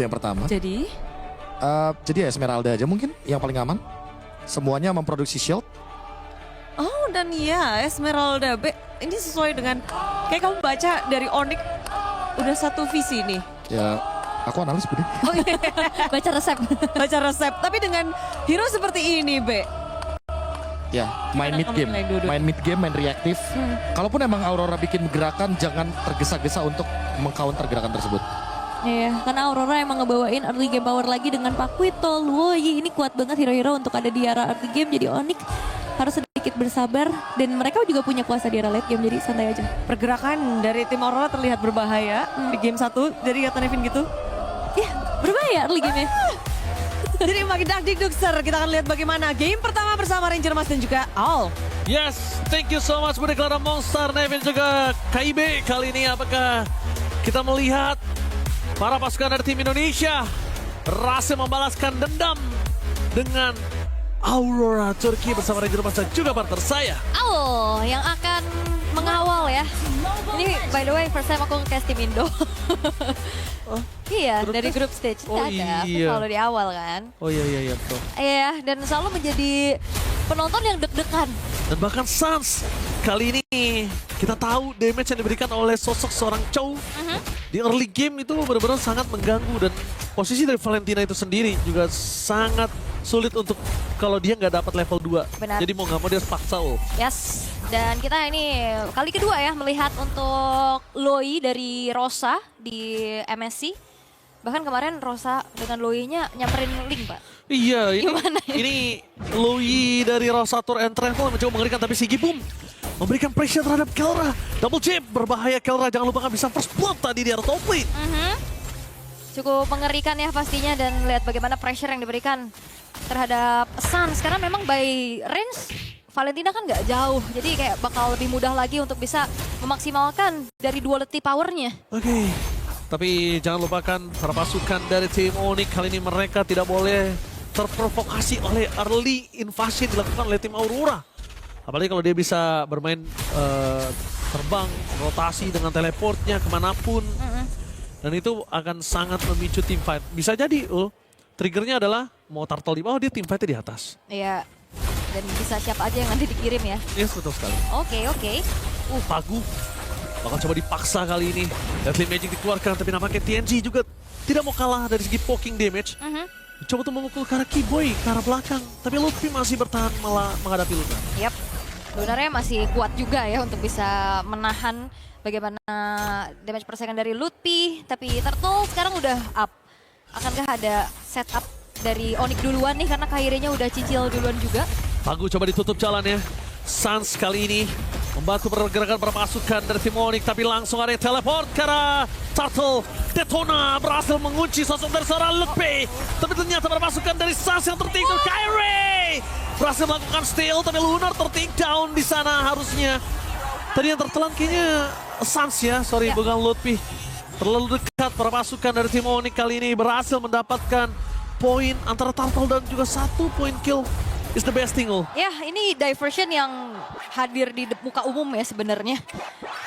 yang pertama. Jadi? Jadi Esmeralda aja mungkin yang paling aman. Semuanya memproduksi shield. Oh, dan ya Esmeralda B. Ini sesuai dengan kayak kamu baca dari Onyx udah satu visi nih. Ya, aku analis Budi. Oh iya, Baca resep. baca resep. Tapi dengan hero seperti ini, B. Ya, main mid game, main reaktif. Kalaupun emang Aurora bikin gerakan, jangan tergesa-gesa untuk meng-counter gerakan tersebut. Iya, karena Aurora emang ngebawain early game power lagi dengan Pakuito, Luoyi. Ini kuat banget hero-hero untuk ada di era early game. Jadi Onyx harus sedikit bersabar. Dan mereka juga punya kuasa di era late game, jadi santai aja. Pergerakan dari tim Aurora terlihat berbahaya di game 1. Jadi kata Nevin gitu. Iya, berbahaya early game-nya. Jadi makin dakdikduk sir. Kita akan lihat bagaimana game pertama bersama Ranger Mas dan juga Al. Yes, thank you so much Budi Clara Monster, Nevin juga KIB. Kali ini apakah kita melihat para pasukan dari tim Indonesia berhasil membalaskan dendam dengan Aurora Turki bersama Ranger Mas dan juga partner saya. Oh, yang akan mengawal ya. Ini by the way first time aku nge-cast tim Indo. Iya, grup dari test? grup stage. Oh, Ada, aku iya. selalu di awal kan. Oh iya betul. Iya, dan selalu menjadi penonton yang deg-degan. Dan bahkan Sans kali ini kita tahu damage yang diberikan oleh sosok seorang Chow di early game itu benar-benar sangat mengganggu, dan posisi dari Valentina itu sendiri juga sangat sulit untuk kalau dia nggak dapat level 2. Benar. Jadi mau nggak mau dia paksa ult. Yes, dan kita ini kali kedua ya melihat untuk Loi dari Rosa di MSC. Bahkan kemarin Rosa dengan Loi-nya nyamperin Link, Pak. Iya, Gimana ini Louis dari Rosa Tour and Travel mencoba mengerikan, tapi Sigi Boom memberikan pressure terhadap Kelra. Double chip, berbahaya Kelra, jangan lupa kan bisa first blood tadi di area top lane. Cukup mengerikan ya pastinya, dan lihat bagaimana pressure yang diberikan terhadap Sans. Karena memang by range Valentina kan nggak jauh, jadi kayak bakal lebih mudah lagi untuk bisa memaksimalkan dari duality powernya. Oke. Tapi jangan lupakan para pasukan dari tim Onyx kali ini mereka tidak boleh terprovokasi oleh early invasi dilakukan oleh tim Aurora. Apalagi kalau dia bisa bermain terbang, rotasi dengan teleportnya kemanapun. Dan itu akan sangat memicu team fight. Bisa jadi triggernya adalah mau turtle di bawah, dia team fightnya di atas. Iya, dan bisa siapa aja yang nanti dikirim ya. Yes, betul sekali. Oke. Pagu bakal coba dipaksa kali ini. Deadly Magic dikeluarkan, tapi nampaknya TNG juga tidak mau kalah dari segi poking damage. Coba tuh memukul ke arah Keyboy, ke arah belakang. Tapi Lutfi masih bertahan malah menghadapi Luna. Yap, Lunarnya masih kuat juga ya untuk bisa menahan bagaimana damage persaingan dari Lutfi. Tapi Turtle sekarang udah up. Akankah ada setup dari Onyx duluan nih, karena Kairinya udah cicil duluan juga. Pagu coba ditutup jalan ya. Sans kali ini membantu pergerakan para pasukan dari tim Onyx, tapi langsung ada yang teleport ke arah Turtle. Detona berhasil mengunci sosok dari seorang Lutfi. Tapi ternyata para pasukan dari Sans yang tertinggal. Kairi berhasil melakukan steal, tapi Lunar tertakedown di sana harusnya. Tadi yang tertelan kayaknya Sans ya, sorry bukan Lutfi. Terlalu dekat para pasukan dari tim Onyx kali ini berhasil mendapatkan poin antara Turtle dan juga 1 poin kill. Is the best thing Ya, ini diversion yang hadir di muka umum ya sebenarnya.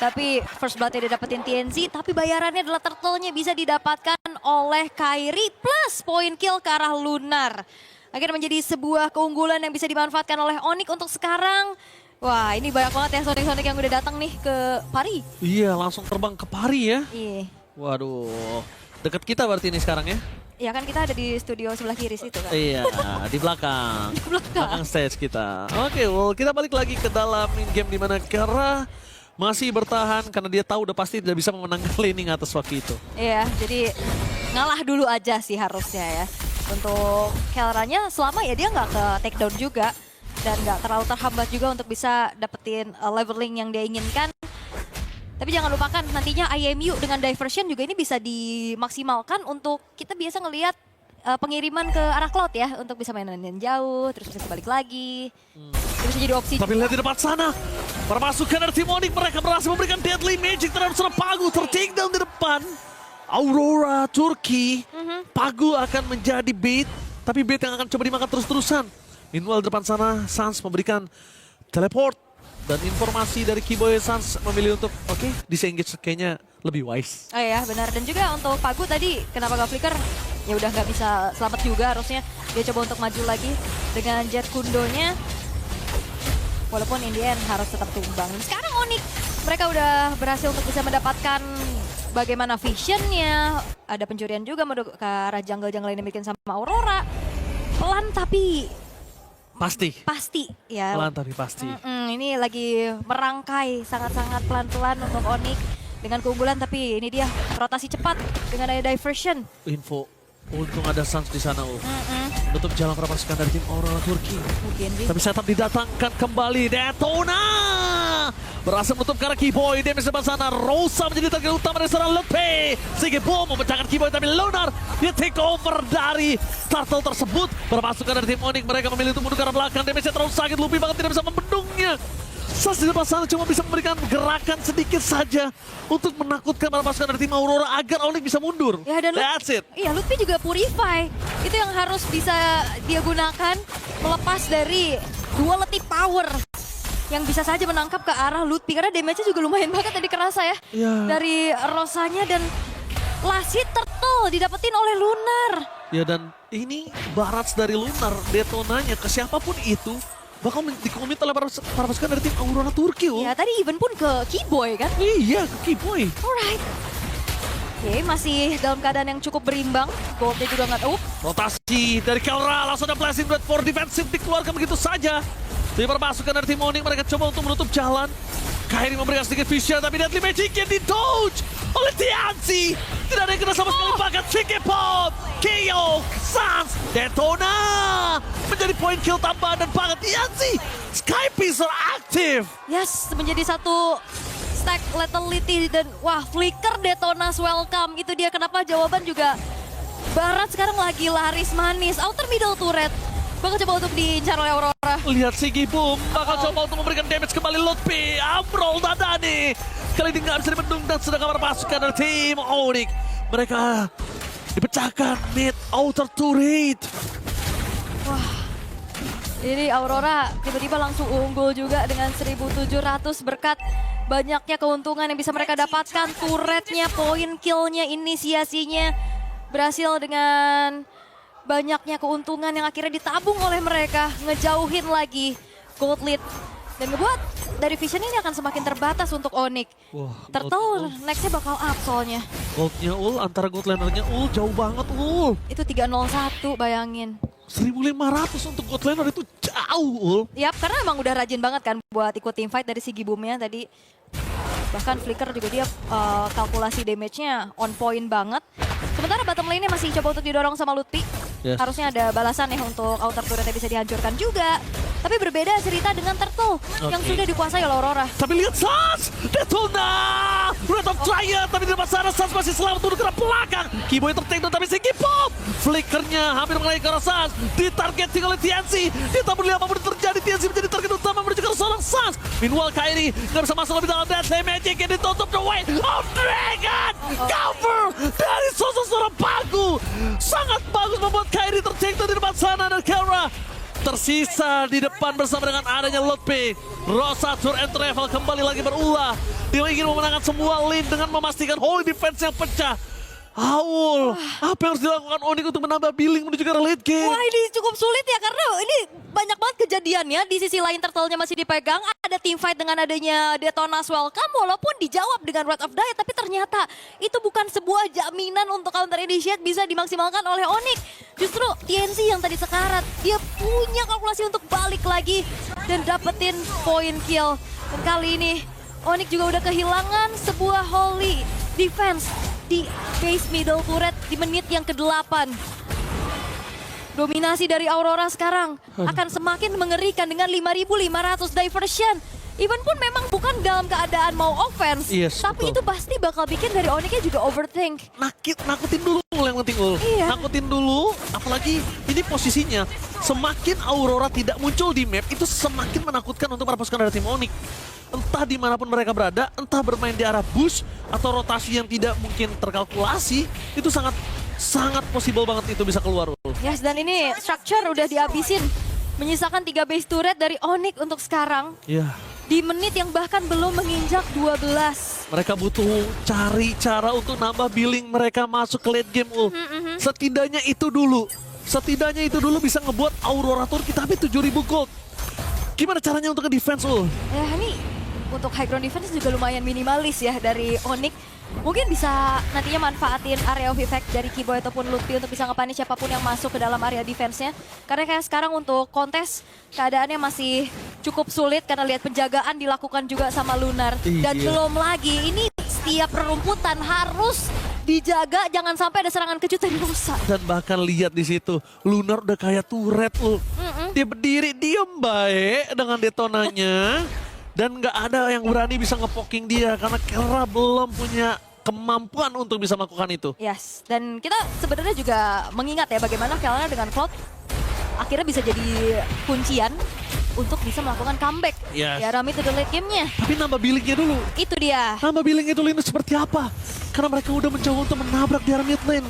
Tapi first blood-nya didapetin TNC, tapi bayarannya adalah turtle-nya bisa didapatkan oleh Kairi plus poin kill ke arah Lunar. Akhirnya menjadi sebuah keunggulan yang bisa dimanfaatkan oleh Onyx untuk sekarang. Wah, ini banyak banget ya Sonic-Sonic yang udah datang nih ke Pari. Iya, langsung terbang ke Pari ya. Iya. Waduh, deket kita berarti ini sekarang ya. Ya kan kita ada di studio sebelah kiri situ kan. Iya, di belakang. Di belakang. Stage kita. Oke, well kita balik lagi ke dalam game di mana Kera masih bertahan karena dia tahu udah pasti tidak bisa memenangkan laning atas waktu itu. Iya, jadi ngalah dulu aja sih harusnya ya. Untuk Kelranya selama ya dia nggak ke takedown juga. Dan nggak terlalu terhambat juga untuk bisa dapetin leveling yang dia inginkan. Tapi jangan lupakan nantinya IMU dengan diversion juga ini bisa dimaksimalkan untuk kita biasa ngelihat pengiriman ke arah cloud ya. Untuk bisa mainin jauh, terus bisa balik lagi. Itu bisa jadi opsi. Tapi lihat di depan sana, para pasukan dari tim Onyx mereka berhasil memberikan Deadly Magic terhadap seorang Pagu, tertakedown di depan. Aurora Turki, Pagu akan menjadi bait, tapi bait yang akan coba dimakan terus-terusan. Meanwhile di depan sana, Sans memberikan teleport. Dan informasi dari Keyboy Sans memilih untuk disengage kayaknya lebih wise. Oh iya benar, dan juga untuk Pagu tadi kenapa gak flicker, ya udah nggak bisa selamat juga harusnya. Dia coba untuk maju lagi dengan jet kundonya, walaupun in the end harus tetap tumbang. Sekarang Onyx, mereka udah berhasil untuk bisa mendapatkan bagaimana visionnya, ada pencurian juga ke arah jungle-jungle yang dimiliki sama Aurora. Pelan tapi Pasti. ya. Pelan tapi pasti. Ini lagi merangkai sangat-sangat pelan-pelan untuk Onyx dengan keunggulan, tapi ini dia rotasi cepat dengan ada diversion. Info, untung ada Sans di sana. Menutup jalan para pasukan dari tim Aurora Turki. Mungkin sih. Tapi setup didatangkan kembali. Detona berhasil menutup ke arah Keyboy. Damage depan sana. Rosa menjadi target utama dari seorang Lepe. Sigi Boom memecahkan Keyboy, tapi Lunar dia take over dari Turtle tersebut. Para pasukan dari tim Onyx, mereka memilih untuk mundur ke arah belakang. Damage-nya terlalu sakit. Lupi bahkan tidak bisa membendungnya. Sans di depan sana cuma bisa memberikan gerakan sedikit saja untuk menakutkan para pasukan dari tim Aurora agar Onyx bisa mundur. Ya, dan That's it. Iya, Lutfi juga purify. Itu yang harus bisa dia gunakan melepas dari duality power yang bisa saja menangkap ke arah Lutfi, karena damage-nya juga lumayan banget tadi kerasa ya. Iya. Dari Rosanya, dan last hit Turtle didapetin oleh Lunar. Ya, dan ini barats dari Lunar, detonanya ke siapapun itu bakal dikomit oleh para pasukan dari tim Aurora Turki. Ya, tadi even pun ke Keyboy kan. Iya, ke Keyboy. Alright. Oke, masih dalam keadaan yang cukup berimbang. Goldnya juga nggak Rotasi dari Kelra, langsung ada blessing red for defensive dikeluarkan begitu saja. Dari para pasukan dari tim Onyx, mereka coba untuk menutup jalan. Kairi memberikan sedikit vision, tapi Deadly Magic yang di-dodge oleh Tianzi. Tidak ada yang kena sama sekali, bahkan Tricky Pop, KO, Sans, Detona menjadi poin kill tambahan, dan bahkan Tianzi, Sky Piercer aktif. Yes, menjadi satu stack lethality, dan wah, flicker Detona's welcome. Itu dia kenapa jawaban juga Barat sekarang lagi laris manis. Outer middle turret bakal coba untuk diincar oleh Aurora. Lihat Sigi Boom bakal coba untuk memberikan damage kembali. Lutfi, Amrol, Dadani. Kali ini nggak bisa dibendung, dan sedangkan para pasukan dari tim Onyx, mereka dipecahkan mid outer turret. Wah, ini Aurora tiba-tiba langsung unggul juga dengan 1.700 berkat banyaknya keuntungan yang bisa mereka dapatkan. Turretnya, poin killnya, inisiasinya berhasil dengan banyaknya keuntungan yang akhirnya ditabung oleh mereka. Ngejauhin lagi gold lead. Dan ngebuat dari vision ini akan semakin terbatas untuk Onyx. Wah, Turtle nextnya bakal up soalnya. Goldnya Ul, antara gold lanernya Ul jauh banget Ul. Itu 301 bayangin. 1.500 untuk gold laner itu jauh Ul. Yap, karena emang udah rajin banget kan buat ikut team fight dari Sigi Boomnya tadi. Bahkan Flicker juga dia kalkulasi damage-nya on point banget. Sementara bottom lane-nya masih coba untuk didorong sama Lutfi. Yes. Harusnya ada balasan ya untuk outer turret yang bisa dihancurkan juga. Tapi berbeda cerita dengan Turtle yang sudah dikuasai oleh Aurora. Tapi lihat Sans, Detona, Red of Giant, tapi di depan sana Sans masih selamat turun ke belakang. Keyboy tertakedown, tapi Sigi Pop, flickernya hampir mengenai ke arah Sans, ditargeting oleh Tianzi. Ditabur lihat apapun terjadi, Tianzi menjadi target utama menuju ke arah seorang Sans. Meanwhile Kairi nggak bisa masuk lebih dalam, Deadly Magic yang ditutup the way of Dragon. Cover dari sosok seorang Pagu, sangat bagus membuat Kairi tertakedown di depan sana, dan Kelra tersisa di depan bersama dengan adanya Lutfi. Rosa Tour and Travel kembali lagi berulah. Dia ingin memenangkan semua lane dengan memastikan Holy Defense yang pecah. Aul, apa yang harus dilakukan Onyx untuk menambah billing menuju ke late game? Wah, ini cukup sulit ya karena ini banyak banget kejadiannya. Di sisi lain Turtle-nya masih dipegang, ada team fight dengan adanya Detona's welcome walaupun dijawab dengan Wrath of Diet, tapi ternyata itu bukan sebuah jaminan untuk counter initiate bisa dimaksimalkan oleh Onyx. Justru TNC yang tadi sekarat, dia punya kalkulasi untuk balik lagi dan dapetin point kill. Dan kali ini Onyx juga udah kehilangan sebuah Holy Defense di base middle turret di menit yang ke-8. Dominasi dari Aurora sekarang akan semakin mengerikan dengan 5.500 diversion. Even pun memang bukan dalam keadaan mau offense, Yes, tapi betul. itu pasti bakal bikin dari Onyx-nya juga overthink. Nakutin dulu yang penting Ul. Iya. Nakutin dulu, apalagi ini posisinya semakin Aurora tidak muncul di map itu semakin menakutkan untuk para pasukan dari tim Onyx. Entah dimanapun mereka berada, entah bermain di arah bush atau rotasi yang tidak mungkin terkalkulasi, itu sangat possible banget itu bisa keluar Ul. Yes, dan ini structure udah dihabisin. Menyisakan 3 base turret dari Onyx untuk sekarang. Iya. di menit yang bahkan belum menginjak 12. Mereka butuh cari cara untuk nambah billing mereka masuk ke late game. Setidaknya itu dulu. Setidaknya itu dulu bisa ngebuat Aurora Turki tapi 7.000 gold. Gimana caranya untuk nge-defense Ya ini untuk high ground defense juga lumayan minimalis ya dari Onyx. Mungkin bisa nantinya manfaatin area of effect dari Kiboy ataupun Lutfi untuk bisa nge-punish siapapun yang masuk ke dalam area defense-nya. Karena kayak sekarang untuk kontes keadaannya masih cukup sulit karena lihat penjagaan dilakukan juga sama Lunar. Dan Iya. belum lagi ini setiap perumputan harus dijaga jangan sampai ada serangan kejut dari Rosa. Dan bahkan lihat di situ, Lunar udah kayak turret Dia berdiri diem baik dengan detonanya. Dan nggak ada yang berani bisa ngepoking dia karena Kelra belum punya kemampuan untuk bisa melakukan itu. Yes, dan kita sebenarnya juga mengingat ya bagaimana Kelra dengan Cloud akhirnya bisa jadi kuncian untuk bisa melakukan comeback. Yes. Ya Rami to the late game-nya. Tapi nambah billingnya dulu. Itu dia. Nambah billingnya dulu ini seperti apa? Karena mereka udah mencoba untuk menabrak di area mid lane.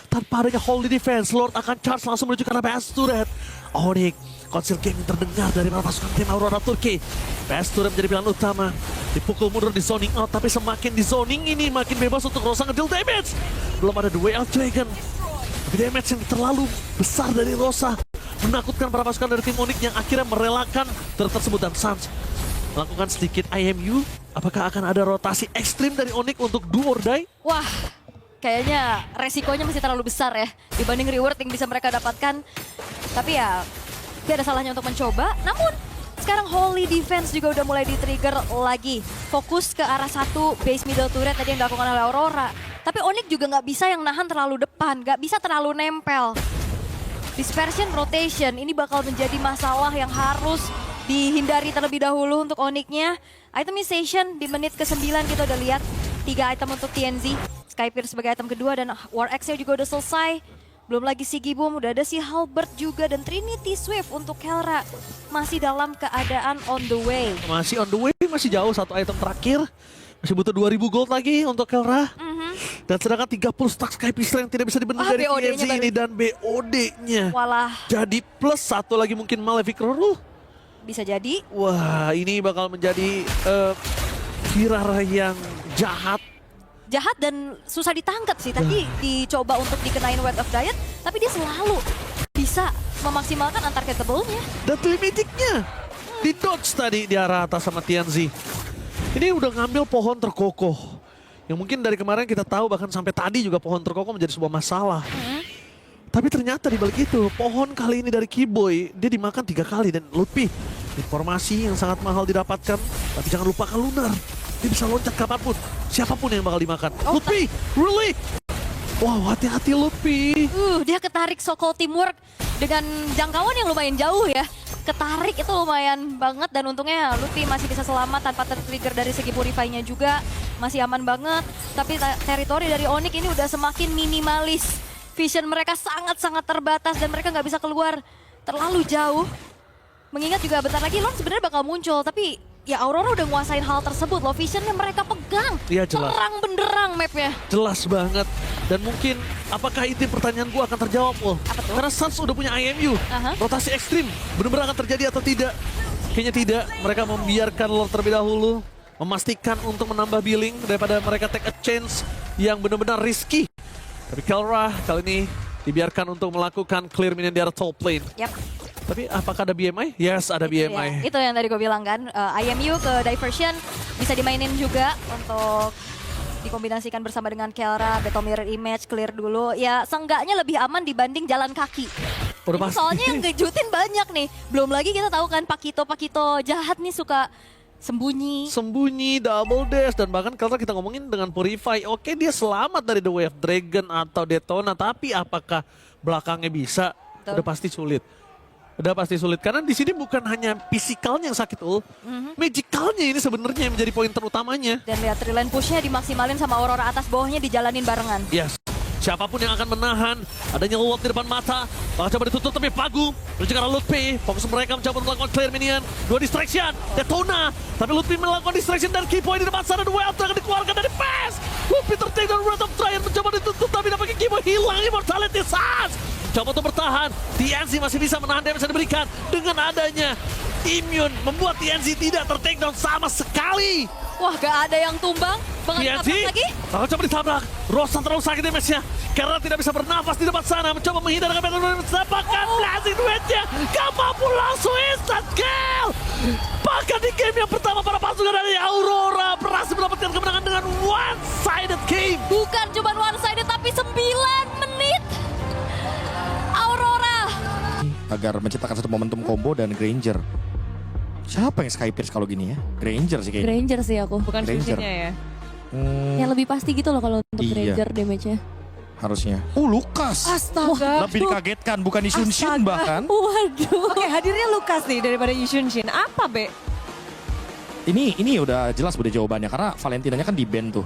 Tanpa adanya holy defense, Lord akan charge langsung menuju ke arah base turret. Onyx, Council Gaming terdengar dari pasukan tim Aurora Turki. Base turret menjadi pilihan utama. Dipukul mundur di zoning out, tapi semakin di zoning ini makin bebas untuk Rosa ngedeal damage. Belum ada The Way Out Dragon. Tapi damage yang terlalu besar dari Rosa menakutkan para pasukan dari tim Onyx yang akhirnya merelakan turret tersebut. Dan Sans melakukan sedikit IMU. Apakah akan ada rotasi ekstrim dari Onyx untuk do or die? Wah, kayaknya resikonya masih terlalu besar ya dibanding reward yang bisa mereka dapatkan. Tapi ya, tidak ada salahnya untuk mencoba. Namun, sekarang Holy Defense juga udah mulai di-trigger lagi. Fokus ke arah satu base middle turret tadi yang dilakukan oleh Aurora. Tapi Onyx juga nggak bisa yang nahan terlalu depan, nggak bisa terlalu nempel. Dispersion rotation, ini bakal menjadi masalah yang harus dihindari terlebih dahulu untuk Onyx-nya. Itemization di menit ke-9 kita udah lihat 3 item untuk TNZ. Skypear sebagai item kedua dan War Axe-nya juga udah selesai. Belum lagi Sigi Boom, udah ada si Halberd juga dan Trinity Swift untuk Kelra. Masih dalam keadaan on the way. Masih on the way, masih jauh satu item terakhir. Masih butuh 2.000 gold lagi untuk Kelra. Dan sedangkan 30 stack Sky Pistol yang tidak bisa dibendung dari BOD-nya TNZ ini. Dan BOD-nya Walah, jadi plus satu lagi mungkin Malefic Roar. bisa jadi. Wah, ini bakal menjadi Kirar yang jahat. Jahat dan susah ditangkap sih. Tadi dicoba untuk dikenain Word of Diet, tapi dia selalu bisa memaksimalkan antar capable-nya. Dan Magicnya di dodge tadi di arah atas sama TNZ. Ini udah ngambil pohon terkokoh. Yang mungkin dari kemarin kita tahu bahkan sampai tadi juga pohon terkokoh menjadi sebuah masalah. Tapi ternyata di balik itu pohon kali ini dari Kiboy dia dimakan 3 kali dan Lutfi. Informasi yang sangat mahal didapatkan. Tapi jangan lupakan Lunar. Dia bisa loncat kapanpun. Siapapun yang bakal dimakan. Lutfi, really? Wow, hati-hati Lutfi. Dia ketarik Sokol Teamwork dengan jangkauan yang lumayan jauh ya. Ketarik itu lumayan banget dan untungnya Lutfi masih bisa selamat tanpa tertrigger dari segi purify-nya juga. Masih aman banget. Tapi teritori dari Onyx ini udah semakin minimalis. Vision mereka sangat-sangat terbatas dan mereka nggak bisa keluar terlalu jauh. Mengingat juga bentar lagi Lon sebenarnya bakal muncul, tapi ya Aurora udah nguasain hal tersebut loh. Visionnya mereka pegang. Iya, jelas. Terang benderang mapnya. Jelas banget. Dan mungkin apakah itu pertanyaan gua akan terjawab loh. Apa tuh? Karena Suns udah punya IMU. Rotasi ekstrim benar-benar akan terjadi atau tidak? Kayaknya tidak. Mereka membiarkan Lord terlebih dahulu. Memastikan untuk menambah billing daripada mereka take a chance yang benar-benar risky. Tapi Kelra kali ini dibiarkan untuk melakukan clear minion di arah top lane. Yap. Tapi apakah ada BMI? Yes, ada Itu BMI. ya. Itu yang tadi gue bilang kan, IMU ke Diversion bisa dimainin juga untuk dikombinasikan bersama dengan Kelra, Battle Mirror Image, clear dulu. Ya seenggaknya lebih aman dibanding jalan kaki. Udah Ini pasti. soalnya yang ngejutin banyak nih. Belum lagi kita tahu kan Pakito jahat nih suka sembunyi. Sembunyi, double dash, dan bahkan kalau kita ngomongin dengan Purify, oke dia selamat dari The Wave Dragon atau Detona, tapi apakah belakangnya bisa? Betul. Udah pasti sulit. Udah pasti sulit, karena di sini bukan hanya fisikalnya yang sakit, magicalnya ini sebenarnya yang menjadi poin terutamanya. Dan lihat Triline pushnya dimaksimalin sama Aurora atas bawahnya dijalanin barengan. Yes. Siapapun yang akan menahan, adanya Lord di depan mata, bakal coba ditutup tapi Pagu menuju ke arah Lutfi. Fokus mereka mencoba melakukan clear minion, 2 distraction, Detona, tapi Lutfi melakukan distraction dan Kiboy di depan sana, The Wild akan dikeluarkan dari pass. Lutfi tertake dan Wrath of Giant mencoba ditutup tapi nampaknya Kiboy hilang immortality Sans. Coba untuk bertahan, TNZ masih bisa menahan damage yang diberikan dengan adanya immune, membuat TNC tidak ter-takedown sama sekali. Wah, gak ada yang tumbang. Banget TNC lagi. akan coba ditabrak. Rosan terlalu sakit damage-nya karena tidak bisa bernafas di depan sana. Mencoba menghindar dengan mendapatkan blazing duetnya. Gak mampu, langsung instant kill. Bahkan di game yang pertama para pasukan dari Aurora berhasil mendapatkan kemenangan dengan one-sided game. Bukan cuma one-sided tapi 9 menit. Aurora. Agar menciptakan satu momentum combo dan Granger. Siapa yang Skypierce kalau gini ya? Granger sih kayaknya. Granger sih aku, bukan Granger. Shunshin-nya ya. Yang lebih pasti gitu loh kalau untuk Iya. Granger damage-nya. Harusnya. Lukas. Astaga. Lebih dikagetkan, bukan di Shunshin Astaga. bahkan. Waduh. Oke, hadirnya Lukas nih daripada Yushunshin. Apa, Be? Ini udah jelas udah jawabannya karena Valentinanya kan di ban tuh.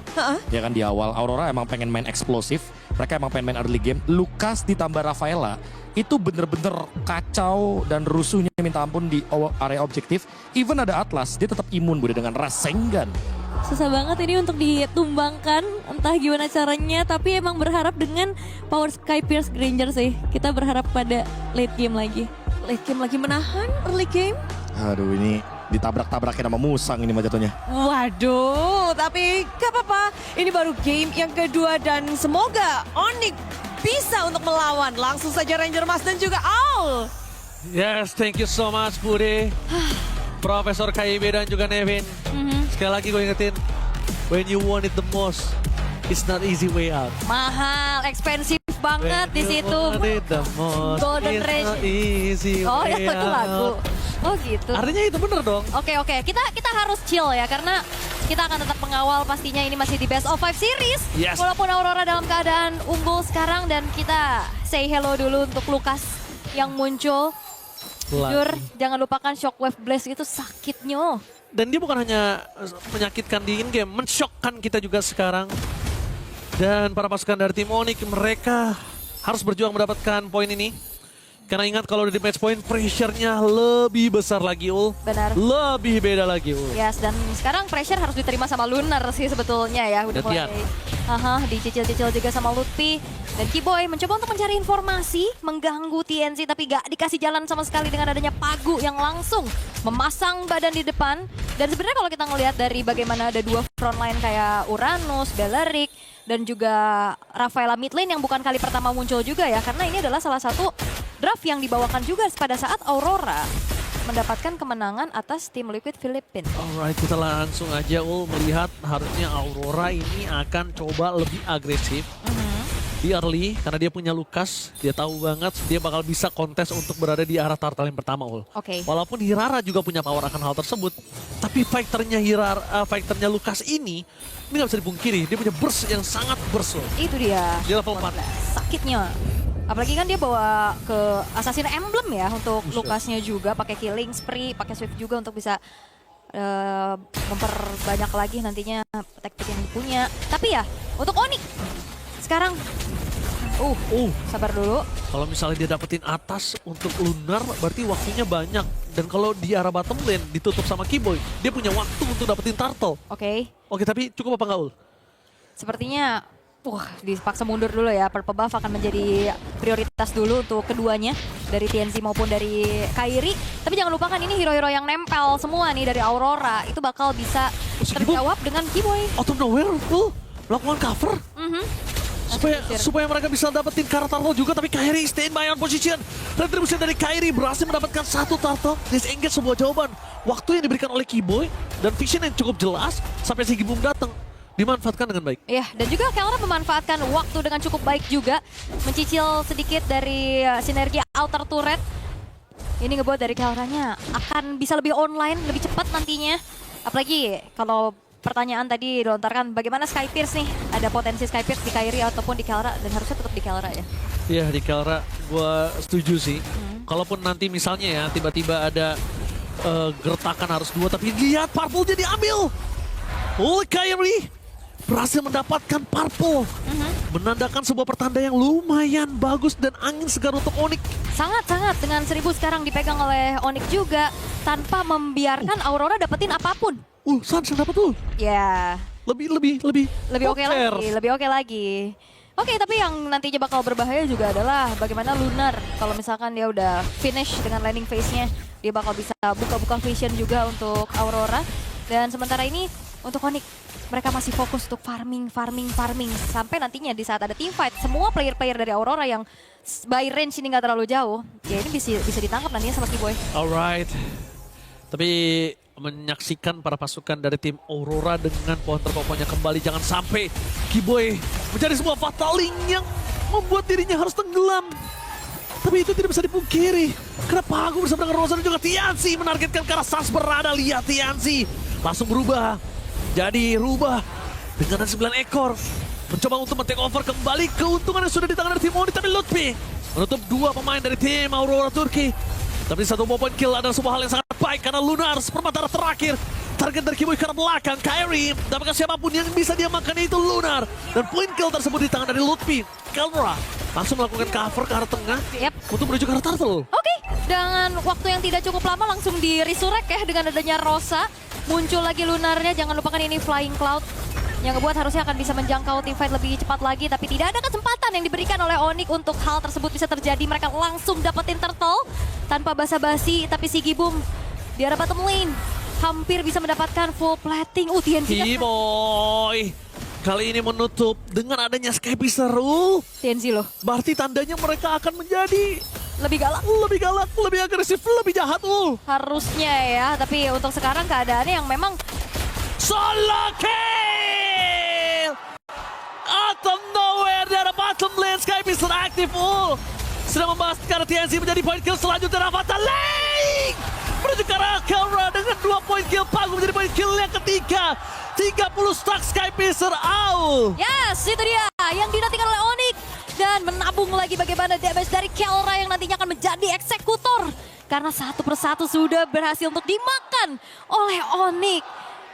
Ya kan di awal Aurora emang pengen main eksplosif, mereka emang pengen main early game. Lukas ditambah Rafaela itu bener-bener kacau dan rusuhnya minta ampun di area objektif. Even ada Atlas, dia tetap imun Bude dengan Rasengan. Susah banget ini untuk ditumbangkan, entah gimana caranya, tapi emang berharap dengan power Skypierce Granger sih. Kita berharap pada late game lagi. Late game lagi menahan early game. Aduh ini ditabrak-tabrakin sama Musang ini mah jatuhnya. Waduh, tapi gak apa-apa. Ini baru game yang kedua dan semoga Onyx bisa untuk melawan. Langsung saja Ranger Mas dan juga Aul. Yes, thank you so much Bude. Profesor KIB dan juga Nevin. Sekali lagi gue ingetin, when you want it the most, it's not easy way out. Mahal, ekspensif banget di situ. Golden Range. Oh ya itu lagu. Oh gitu. Artinya itu bener dong. Oke, kita harus chill ya karena kita akan tetap mengawal pastinya ini masih di best of 5 series. Yes. Walaupun Aurora dalam keadaan unggul sekarang dan kita say hello dulu untuk Lukas yang muncul. Jujur, jangan lupakan Shockwave Blast itu sakitnya. Dan dia bukan hanya menyakitkan di in-game, mensyokkan kita juga sekarang. Dan para pasukan dari tim Onyx, mereka harus berjuang mendapatkan poin ini. Karena ingat kalau di match point, pressure-nya lebih besar lagi, Ul. Benar. Lebih beda lagi, Ul. Yes, dan sekarang pressure harus diterima sama Lunar sih sebetulnya ya. Udah Gantian. mulai dicicil-cicil juga sama Lutfi. Dan Kiboy mencoba untuk mencari informasi, mengganggu TNC tapi gak dikasih jalan sama sekali dengan adanya Pagu yang langsung memasang badan di depan. Dan sebenarnya kalau kita ngelihat dari bagaimana ada dua frontline kayak Uranus, Beleric, dan juga Rafaela mid lane yang bukan kali pertama muncul juga ya. Karena ini adalah salah satu draft yang dibawakan juga pada saat Aurora mendapatkan kemenangan atas tim Liquid Philippines. Alright, kita langsung aja Ul melihat harusnya Aurora ini akan coba lebih agresif di early karena dia punya Lukas, dia tahu banget dia bakal bisa kontes untuk berada di arah turtle yang pertama Ul. Oke. Walaupun Hirara juga punya power akan hal tersebut, tapi fighternya Lukas ini nggak bisa dipungkiri, dia punya burst yang sangat burst Ul. Itu dia. Di level 4. Sakitnya. Apalagi kan dia bawa ke Assassin Emblem ya untuk Lukasnya juga, pakai Killing Spree, pakai Swift juga untuk bisa memperbanyak lagi nantinya attack pick yang dipunya. Tapi ya untuk Onyx sekarang sabar dulu. Kalau misalnya dia dapetin atas untuk Lunar, berarti waktunya banyak. Dan kalau di arah bottom lane ditutup sama Kiboy, dia punya waktu untuk dapetin turtle. Oke. Oke, tapi cukup apa enggak Ul? Sepertinya dipaksa mundur dulu ya. Purple buff akan menjadi prioritas dulu untuk keduanya. Dari TNC maupun dari Kairi. Tapi jangan lupakan ini hero-hero yang nempel semua nih dari Aurora. Itu bakal bisa terjawab dengan Kiboy. Out of nowhere, melakukan cover. Supaya mereka bisa dapetin karakter turtle juga, tapi Kairi stay by on position. Retribution dari Kairi berhasil mendapatkan satu turtle. Disengage sebuah jawaban. Waktu yang diberikan oleh Kiboy dan vision yang cukup jelas sampai si Gibum datang. Dimanfaatkan dengan baik. Ya, dan juga Kelra memanfaatkan waktu dengan cukup baik juga. Mencicil sedikit dari sinergi outer turret. Ini ngebuat dari Kelranya akan bisa lebih online, lebih cepat nantinya. Apalagi kalau pertanyaan tadi dilontarkan bagaimana Skypierce nih? Ada potensi Skypierce di Kairi ataupun di Kelra, dan harusnya tetap di Kelra ya. Iya, di Kelra gue setuju sih. Kalaupun nanti misalnya ya tiba-tiba ada gertakan harus dua, tapi lihat Purple jadi ambil. Kairi berhasil mendapatkan Purple. Menandakan sebuah pertanda yang lumayan bagus dan angin segar untuk Onyx. Sangat-sangat dengan 1000 sekarang dipegang oleh Onyx juga tanpa membiarkan Aurora dapetin apapun. Sans yang dapat tuh. Ya, Lebih lebih oke lagi. Oke, tapi yang nantinya bakal berbahaya juga adalah bagaimana Lunar kalau misalkan dia udah finish dengan landing phase-nya. dia bakal bisa buka-buka vision juga untuk Aurora. Dan sementara ini untuk Onyx, mereka masih fokus untuk farming. Sampai nantinya di saat ada team fight, semua player-player dari Aurora yang by range ini nggak terlalu jauh, ya ini bisa ditangkap nantinya sama Kiboy. Alright. Tapi menyaksikan para pasukan dari tim Aurora dengan pohon terkokohnya kembali. Jangan sampai Kiboy menjadi sebuah fataling yang membuat dirinya harus tenggelam. Tapi itu tidak bisa dipungkiri. Kenapa aku bersama dengan Rosa dan juga Tianzi menargetkan ke arah Sans berada. Lihat Tianzi langsung berubah. Jadi rubah dengan 9 ekor. Mencoba untuk men-take over kembali keuntungan yang sudah di tangan dari tim Onyx. Tapi Lutfi menutup 2 pemain dari tim Aurora Turki. Tapi 1 point kill adalah sebuah hal yang sangat baik karena Lunar seperempat terakhir. Target dari Kiboy ke arah belakang, Kairi. Dapatkan siapapun yang bisa dia makan itu Lunar. Dan point kill tersebut di tangan dari Lutfi. Kelra langsung melakukan cover ke arah tengah untuk menuju ke arah Turtle. Oke, dengan waktu yang tidak cukup lama langsung di resurrect ya dengan adanya Rosa. Muncul lagi Lunarnya, jangan lupakan ini Flying Cloud. Yang ngebuat harusnya akan bisa menjangkau teamfight lebih cepat lagi. Tapi tidak ada kesempatan yang diberikan oleh Onyx untuk hal tersebut bisa terjadi. Mereka langsung dapetin Turtle tanpa basa-basi. Tapi si Gibum di arah bottom lane hampir bisa mendapatkan full plating. TNC Kiboy kali ini menutup dengan adanya Skypicer. TNC loh. Berarti tandanya mereka akan menjadi Lebih galak. lebih agresif, lebih jahat. Harusnya ya. Tapi untuk sekarang keadaannya yang memang Solo kill! Out of nowhere dari bottom lane, Skypiece aktif. Sudah membahas karena TNC menjadi point kill selanjutnya. Rafathar Lane menuju ke arah Kelra dengan 2 point kill. Pagu menjadi point kill yang ketiga. 30 stack Skypiece out. yes, itu dia yang dinantikan oleh Onyx. Dan menabung lagi bagaimana damage dari Kelra yang nantinya akan menjadi eksekutor. Karena satu persatu sudah berhasil untuk dimakan oleh Onyx.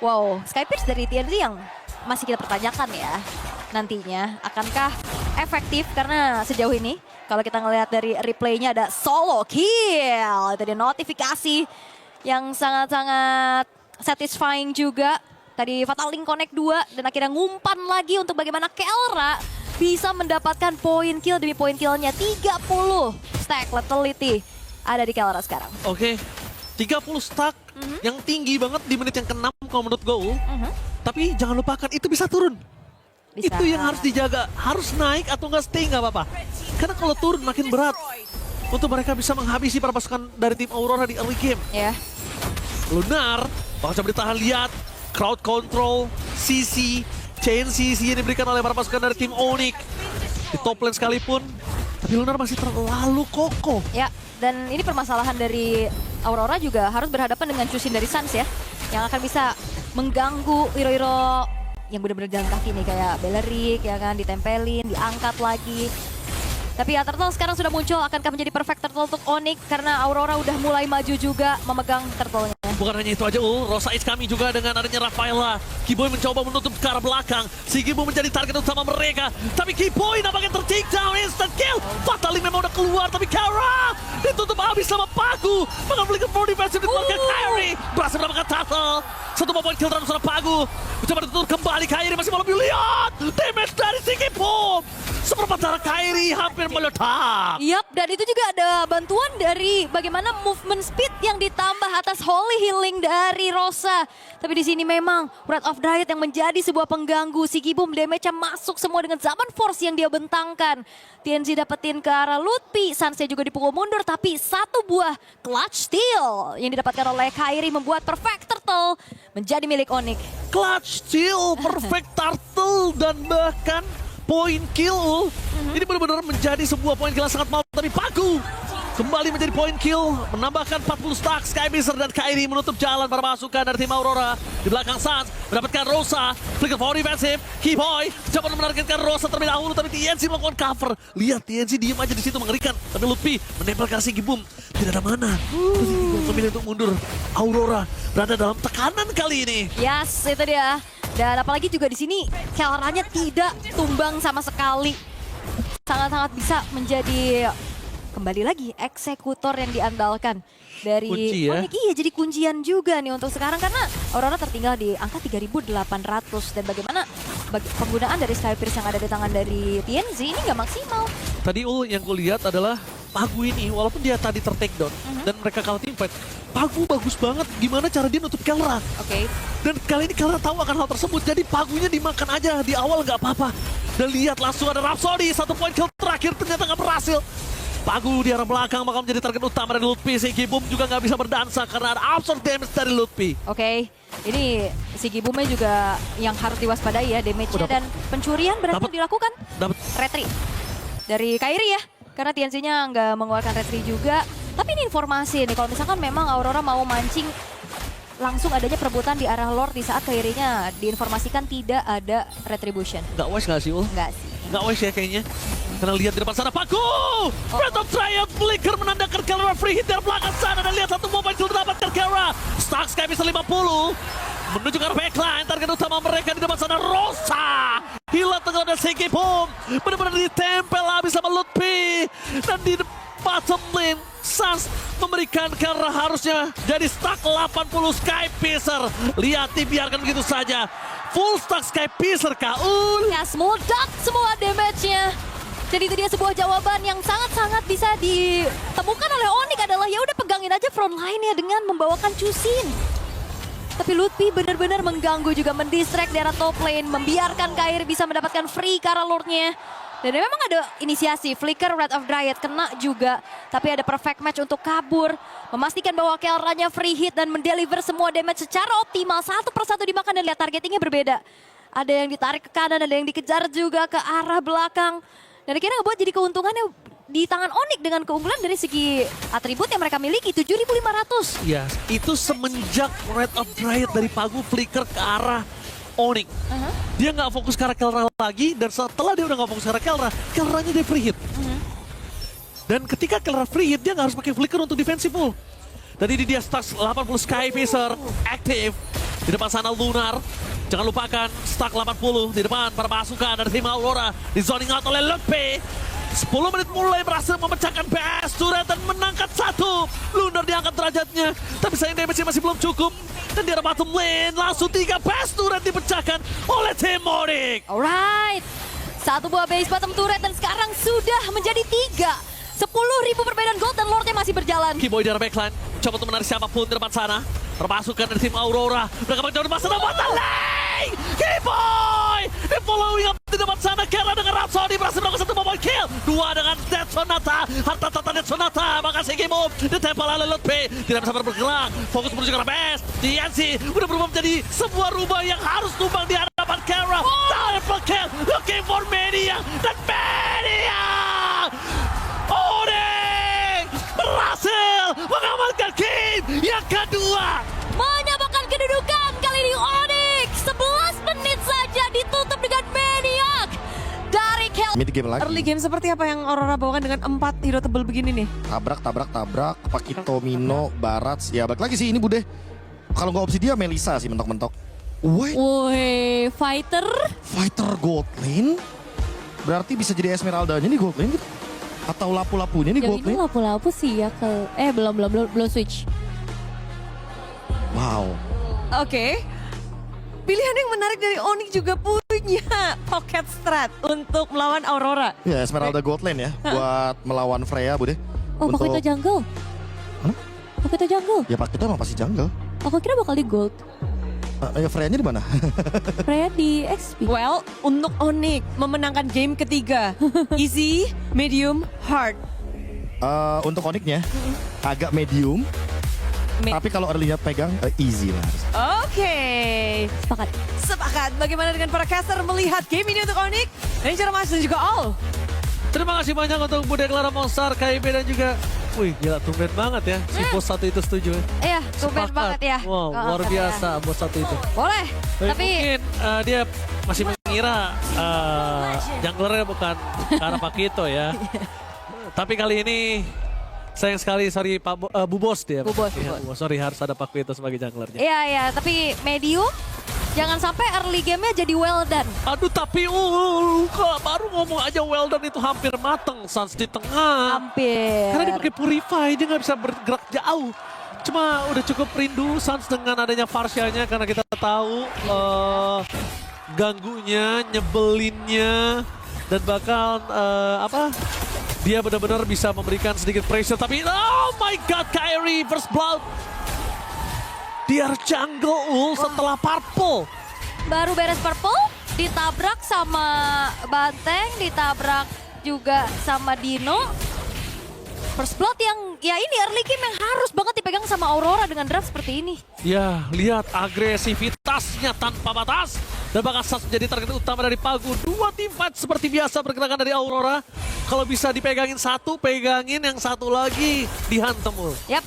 Wow, Skypiece dari TNC yang masih kita pertanyakan ya. Nantinya akankah efektif karena sejauh ini kalau kita ngelihat dari replaynya ada solo kill. Itu dia notifikasi yang sangat-sangat satisfying juga. Tadi Fatal Link Connect 2 dan akhirnya ngumpan lagi untuk bagaimana Kelra bisa mendapatkan poin kill demi poin killnya. 30 stack lethality ada di Kelra sekarang. Oke, 30 stack yang tinggi banget di menit yang ke-6 kalau menurut gue. Tapi jangan lupakan itu bisa turun. Bisa. Itu yang harus dijaga. Harus naik atau nggak stay nggak apa-apa. Karena kalau turun makin berat. Untuk mereka bisa menghabisi para pasukan dari tim Aurora di early game. Ya. Lunar bakal coba ditahan, lihat. Crowd control, CC, chain CC yang diberikan oleh para pasukan dari tim Onyx. Di top lane sekalipun. Tapi Lunar masih terlalu kokoh. Ya, dan ini permasalahan dari Aurora juga harus berhadapan dengan Chushin dari Sans ya. Yang akan bisa mengganggu hero-hero yang benar-benar jalan kaki nih. Kayak Beleric ya kan, ditempelin, diangkat lagi. Tapi ya Turtle sekarang sudah muncul, akankah menjadi perfect Turtle untuk Onyx? Karena Aurora udah mulai maju juga memegang Turtle-nya. Bukan hanya itu aja, Rosa is kami juga dengan adanya Rafaela. Kiboy mencoba menutup ke arah belakang. Si Kiboy menjadi target utama mereka. Tapi Kiboy nampaknya ter-take down, instant kill. Fatali memang udah keluar, tapi Kara ditutup habis sama Pagu. Mengambilkan for defensive ditemukan Kairi. Berhasil mendapatkan Turtle. 1 point kill terhadap seorang Pagu. Mencoba ditutup kembali, Kairi masih mau lebih lihat. Damage dari si Kiboy. Seperempat darah Kairi hampir meledak. Yap, dan itu juga ada bantuan dari bagaimana movement speed yang ditambah atas Holy Healing dari Rosa. Tapi di sini memang Wrath of Dryad yang menjadi sebuah pengganggu. Si Gibum damage-nya masuk semua dengan zaman force yang dia bentangkan. TNC dapetin ke arah Lutfi, Sansnya juga dipukul mundur. Tapi 1 buah clutch steal yang didapatkan oleh Kairi membuat perfect Turtle menjadi milik Onyx. Clutch steal, perfect Turtle, dan bahkan point kill. Ini benar-benar menjadi sebuah point kill yang sangat mau. Tapi Pagu kembali menjadi point kill, menambahkan 40 stack. Skypicer dan Kairi menutup jalan para pasukan dari tim Aurora. Di belakang Sans mendapatkan Rosa, flicker for defensive. Kiboy coba menargetkan Rosa terlebih dahulu, tapi TNC melakukan cover. Lihat TNC diam aja di situ mengerikan. Tapi Lutfi menempelkan si Gibum, tidak ada mana. Memilih untuk mundur. Aurora berada dalam tekanan kali ini. Yes, itu dia. Dan apalagi juga di sini Kelranya tidak tumbang sama sekali. Sangat-sangat bisa menjadi kembali lagi eksekutor yang diandalkan dari Kunci ya. Onyx. Iya, jadi kuncian juga nih untuk sekarang karena Aurora tertinggal di angka 3.800 dan bagaimana penggunaan dari Skypiece yang ada di tangan dari TNC ini nggak maksimal. Tadi yang gue lihat adalah Pagu ini walaupun dia tadi ter-take down dan mereka kalah teamfight, Pagu bagus banget gimana cara dia nutup Kelra. Oke. Dan kali ini Kelra tahu akan hal tersebut, jadi Pagunya dimakan aja di awal nggak apa-apa. Dan lihat langsung ada Rhapsody, 1 poin kill terakhir ternyata nggak berhasil. Pagu di arah belakang bakal menjadi target utama dari Lutfi. Sigi Boom juga nggak bisa berdansa karena ada absorb damage dari Lutfi. Oke, ini si Gibumnya juga yang harus diwaspadai ya damage-nya dan pencurian berhasil dilakukan. Dapat. Retri dari Kairi ya, karena TNC-nya nggak mengeluarkan retri juga. Tapi ini informasi nih, kalau misalkan memang Aurora mau mancing langsung adanya perebutan di arah Lord di saat Kairinya diinformasikan tidak ada retribution. Nggak wise nggak sih, Ul? Nggak sih. Nggak wise ya kayaknya. Karena lihat di depan sana Pagu! Breath of Triumph Flicker menandakan Kelra free hit dari belakang sana. Dan lihat satu mobile kill didapatkan Kelra. Stark Sky bisa 50. Menuju ke arah backline, target utama mereka di depan sana Rosa. Hilang tengah dan Sigi Boom. Benar-benar ditempel habis sama Lutfi. Dan di bottom lane, Sans memberikan Kelra harusnya jadi stack 80 Sky Piercer. Lihat dibiarkan begitu saja. Full stack Sky Piercer Kaul. Ya, meledak semua damage-nya. Jadi itu dia sebuah jawaban yang sangat-sangat bisa ditemukan oleh Onyx adalah ya udah pegangin aja front line-nya dengan membawakan Chusin. Tapi Lutfi benar-benar mengganggu juga mendistract daerah top lane, membiarkan Kairi bisa mendapatkan free Kara Lord-nya. Dan memang ada inisiasi, Flicker, Wrath of Dryad kena juga. Tapi ada perfect match untuk kabur. Memastikan bahwa Kelranya free hit dan mendeliver semua damage secara optimal. Satu persatu dimakan dan lihat targetingnya berbeda. Ada yang ditarik ke kanan, ada yang dikejar juga ke arah belakang. Dan akhirnya ngebuat jadi keuntungannya di tangan Onyx dengan keunggulan dari segi atribut yang mereka miliki 7.500. Ya, itu semenjak Wrath of Dryad dari Pagu Flicker ke arah Onyx. Dia nggak fokus ke arah Kelra lagi, dan setelah dia udah nggak fokus ke arah Kelra, Kelranya dia free hit. Dan ketika Kelra free hit, dia nggak harus pakai Flicker untuk defensive full. Dan ini dia stacks 80 Sky Piercer aktif. Di depan sana Lunar. Jangan lupakan stack 80 di depan para pasukan dari tim Aurora. Di zoning out oleh Lutfi. 10 menit mulai berhasil memecahkan PS Turret dan menangkat 1. Lunar diangkat derajatnya, tapi sayang damage-nya masih belum cukup. Dan di arah bottom lane langsung 3 PS Turret dipecahkan oleh tim Onyx. Alright, satu buah base bottom turret dan sekarang sudah menjadi 3. 10.000 perbedaan gold dan Lordnya masih berjalan. Keyboy di arah backline, coba untuk menarik siapapun di depan sana. Terpasukan dari tim Aurora, mereka menjauh di masa depan lane. Keyboy di following up di depan sana. Kelra dengan Rhapsody berhasil melakukan 1 mobile kill. 2 dengan Death Sonata, harta tata Death Sonata. Makasih Keyboy, ditempel oleh Lutfi. Tidak bisa bergerak, fokus menuju ke arah base. TNC udah berubah menjadi sebuah rubah yang harus tumbang di hadapan Kelra. Triple kill, looking for Mania. Dan Mania Onyx berhasil mengamankan game yang kedua. Menyamakan kedudukan kali ini Onyx. 11 menit saja ditutup dengan Maniac dari Kel. Mid game lagi. Early game seperti apa yang Aurora bawakan dengan 4 hero tebel begini nih? Tabrak, Pakito, Mino, Barats. Ya balik lagi sih ini Bude. Kalau nggak opsi dia Melisa sih mentok-mentok. Wait, Woi, fighter. Fighter gold lane? Berarti bisa jadi Esmeralda-nya nih gold lane gitu? Atau lapu-lapunya nih Yang gold ini lane? lapu-lapu sih ya ke belum switch. Wow. Oke. Pilihan yang menarik dari Onyx juga punya pocket strat untuk melawan Aurora. Ya Esmeralda gold lane ya. Buat melawan Freya Bude. Oh, Pakito jungle. Hah? Pakito jungle. Ya Pakito emang pasti jungle. Aku kira bakal di gold. Ya Freya-nya di mana? Freya di XP. Well, untuk Onyx memenangkan game ketiga. Easy, medium, hard. Untuk Onyx-nya agak medium. Tapi kalau early-nya pegang easy lah. Oke. Sepakat. Sepakat. Bagaimana dengan para caster melihat game ini untuk Onyx? Ranger Mas dan juga All. Terima kasih banyak untuk Bude Clara Monster, KIB dan juga... Wih gila tumben banget ya, si bos satu itu setuju ya. Iya, tumben Sepakat. banget ya. Wow, luar biasa bos satu itu. Boleh, tapi Mungkin dia masih mengira junglernya bukan karena Pakito ya. Tapi kali ini sayang sekali, sorry Pak Bu Bos dia. Bu Bos, Iya, Bu Bos. sorry harus ada Pakito sebagai junglernya. iya, tapi medium jangan sampai early game-nya jadi well done. Aduh tapi kalau baru ngomong aja well done itu hampir mateng Sans di tengah. Hampir. Karena dia pakai Purify, dia nggak bisa bergerak jauh. Cuma udah cukup rindu Sans dengan adanya Farsia-nya karena kita tahu ganggunya, nyebelinnya. dan bakal dia benar-benar bisa memberikan sedikit pressure, tapi oh my god, Kairi first blood. Dia jungle setelah purple. Baru beres purple, ditabrak sama Banteng, ditabrak juga sama Dino. First blood yang ya ini early game yang harus banget dipegang sama Aurora dengan draft seperti ini. Ya, lihat agresivitasnya tanpa batas. Dan bakal menjadi target utama dari Pagu. Dua team fight seperti biasa pergerakan dari Aurora. Kalau bisa dipegangin satu, pegangin yang satu lagi dihantam. Yap.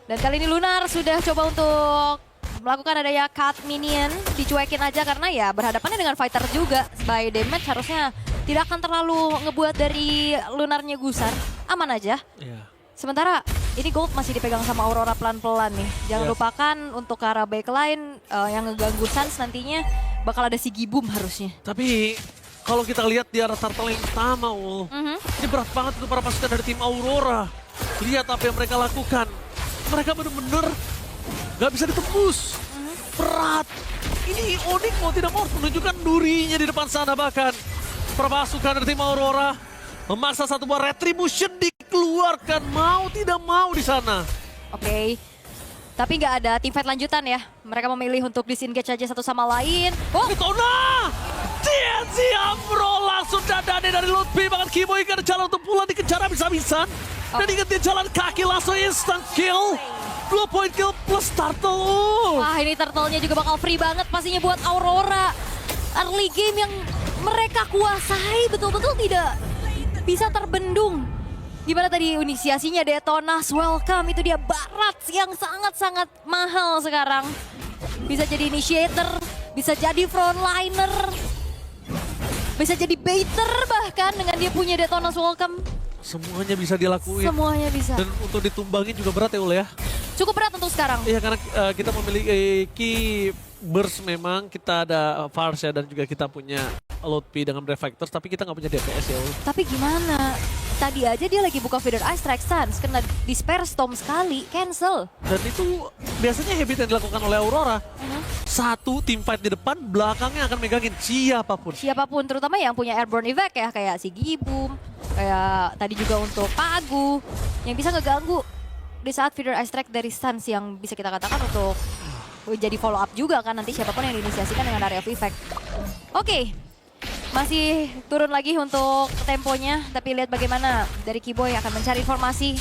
Dan kali ini Lunar sudah coba untuk melakukan adanya cut minion. Dicuekin aja karena ya berhadapannya dengan fighter juga. By damage harusnya tidak akan terlalu ngebuat dari Lunarnya gusar. Aman aja. Yeah. Sementara ini Gold masih dipegang sama Aurora pelan-pelan nih. Jangan Yes. lupakan untuk ke arah backline yang ngeganggu Sans nantinya bakal ada si Gibum harusnya. Tapi kalau kita lihat di arah turtle yang pertama, ini berat banget untuk para pasukan dari tim Aurora. Lihat apa yang mereka lakukan. Mereka benar-benar gak bisa ditembus. Berat. Ini Onyx mau tidak mau harus menunjukkan durinya di depan sana bahkan. Para pasukan dari tim Aurora memaksa satu buah retribution dikeluarkan. Mau tidak mau di sana. Oke. Tapi nggak ada teamfight lanjutan ya. Mereka memilih untuk disengage aja satu sama lain. Oh, Detona! TNC Amro langsung dadane dari Lutfi. Bahkan Kimo ikan jalan untuk pulang dikejar habis-habisan. Dan ingat dia jalan kaki langsung instant kill. 2 point kill plus turtle. wah ini turtle-nya juga bakal free banget pastinya buat Aurora. Early game yang mereka kuasai betul-betul tidak bisa terbendung. Gimana tadi inisiasinya Detonas, welcome, itu dia Barat yang sangat-sangat mahal sekarang. Bisa jadi initiator, bisa jadi frontliner, bisa jadi baiter bahkan dengan dia punya Detonas welcome. Semuanya bisa dilakuin. Semuanya bisa. Dan untuk ditumbangin juga berat ya Ul ya. Cukup berat untuk sekarang. Iya karena kita memiliki burst memang. Kita ada Fars ya dan juga kita punya Load P dengan Reflectors. Tapi kita nggak punya DPS ya Ul. Tapi gimana? Tadi aja dia lagi buka feeder Ice Strike Suns, kena Despair Storm sekali, cancel. Dan itu biasanya habit yang dilakukan oleh Aurora. Satu tim fight di depan, belakangnya akan megangin siapapun. Siapapun, terutama yang punya airborne effect ya, kayak si Gibum, kayak tadi juga untuk Pagu, yang bisa ngeganggu di saat feeder Ice Strike dari Suns yang bisa kita katakan untuk jadi follow up juga kan nanti siapapun yang diinisiasikan dengan area of effect. Oke. Masih turun lagi untuk temponya, tapi lihat bagaimana dari Kiboy akan mencari informasi.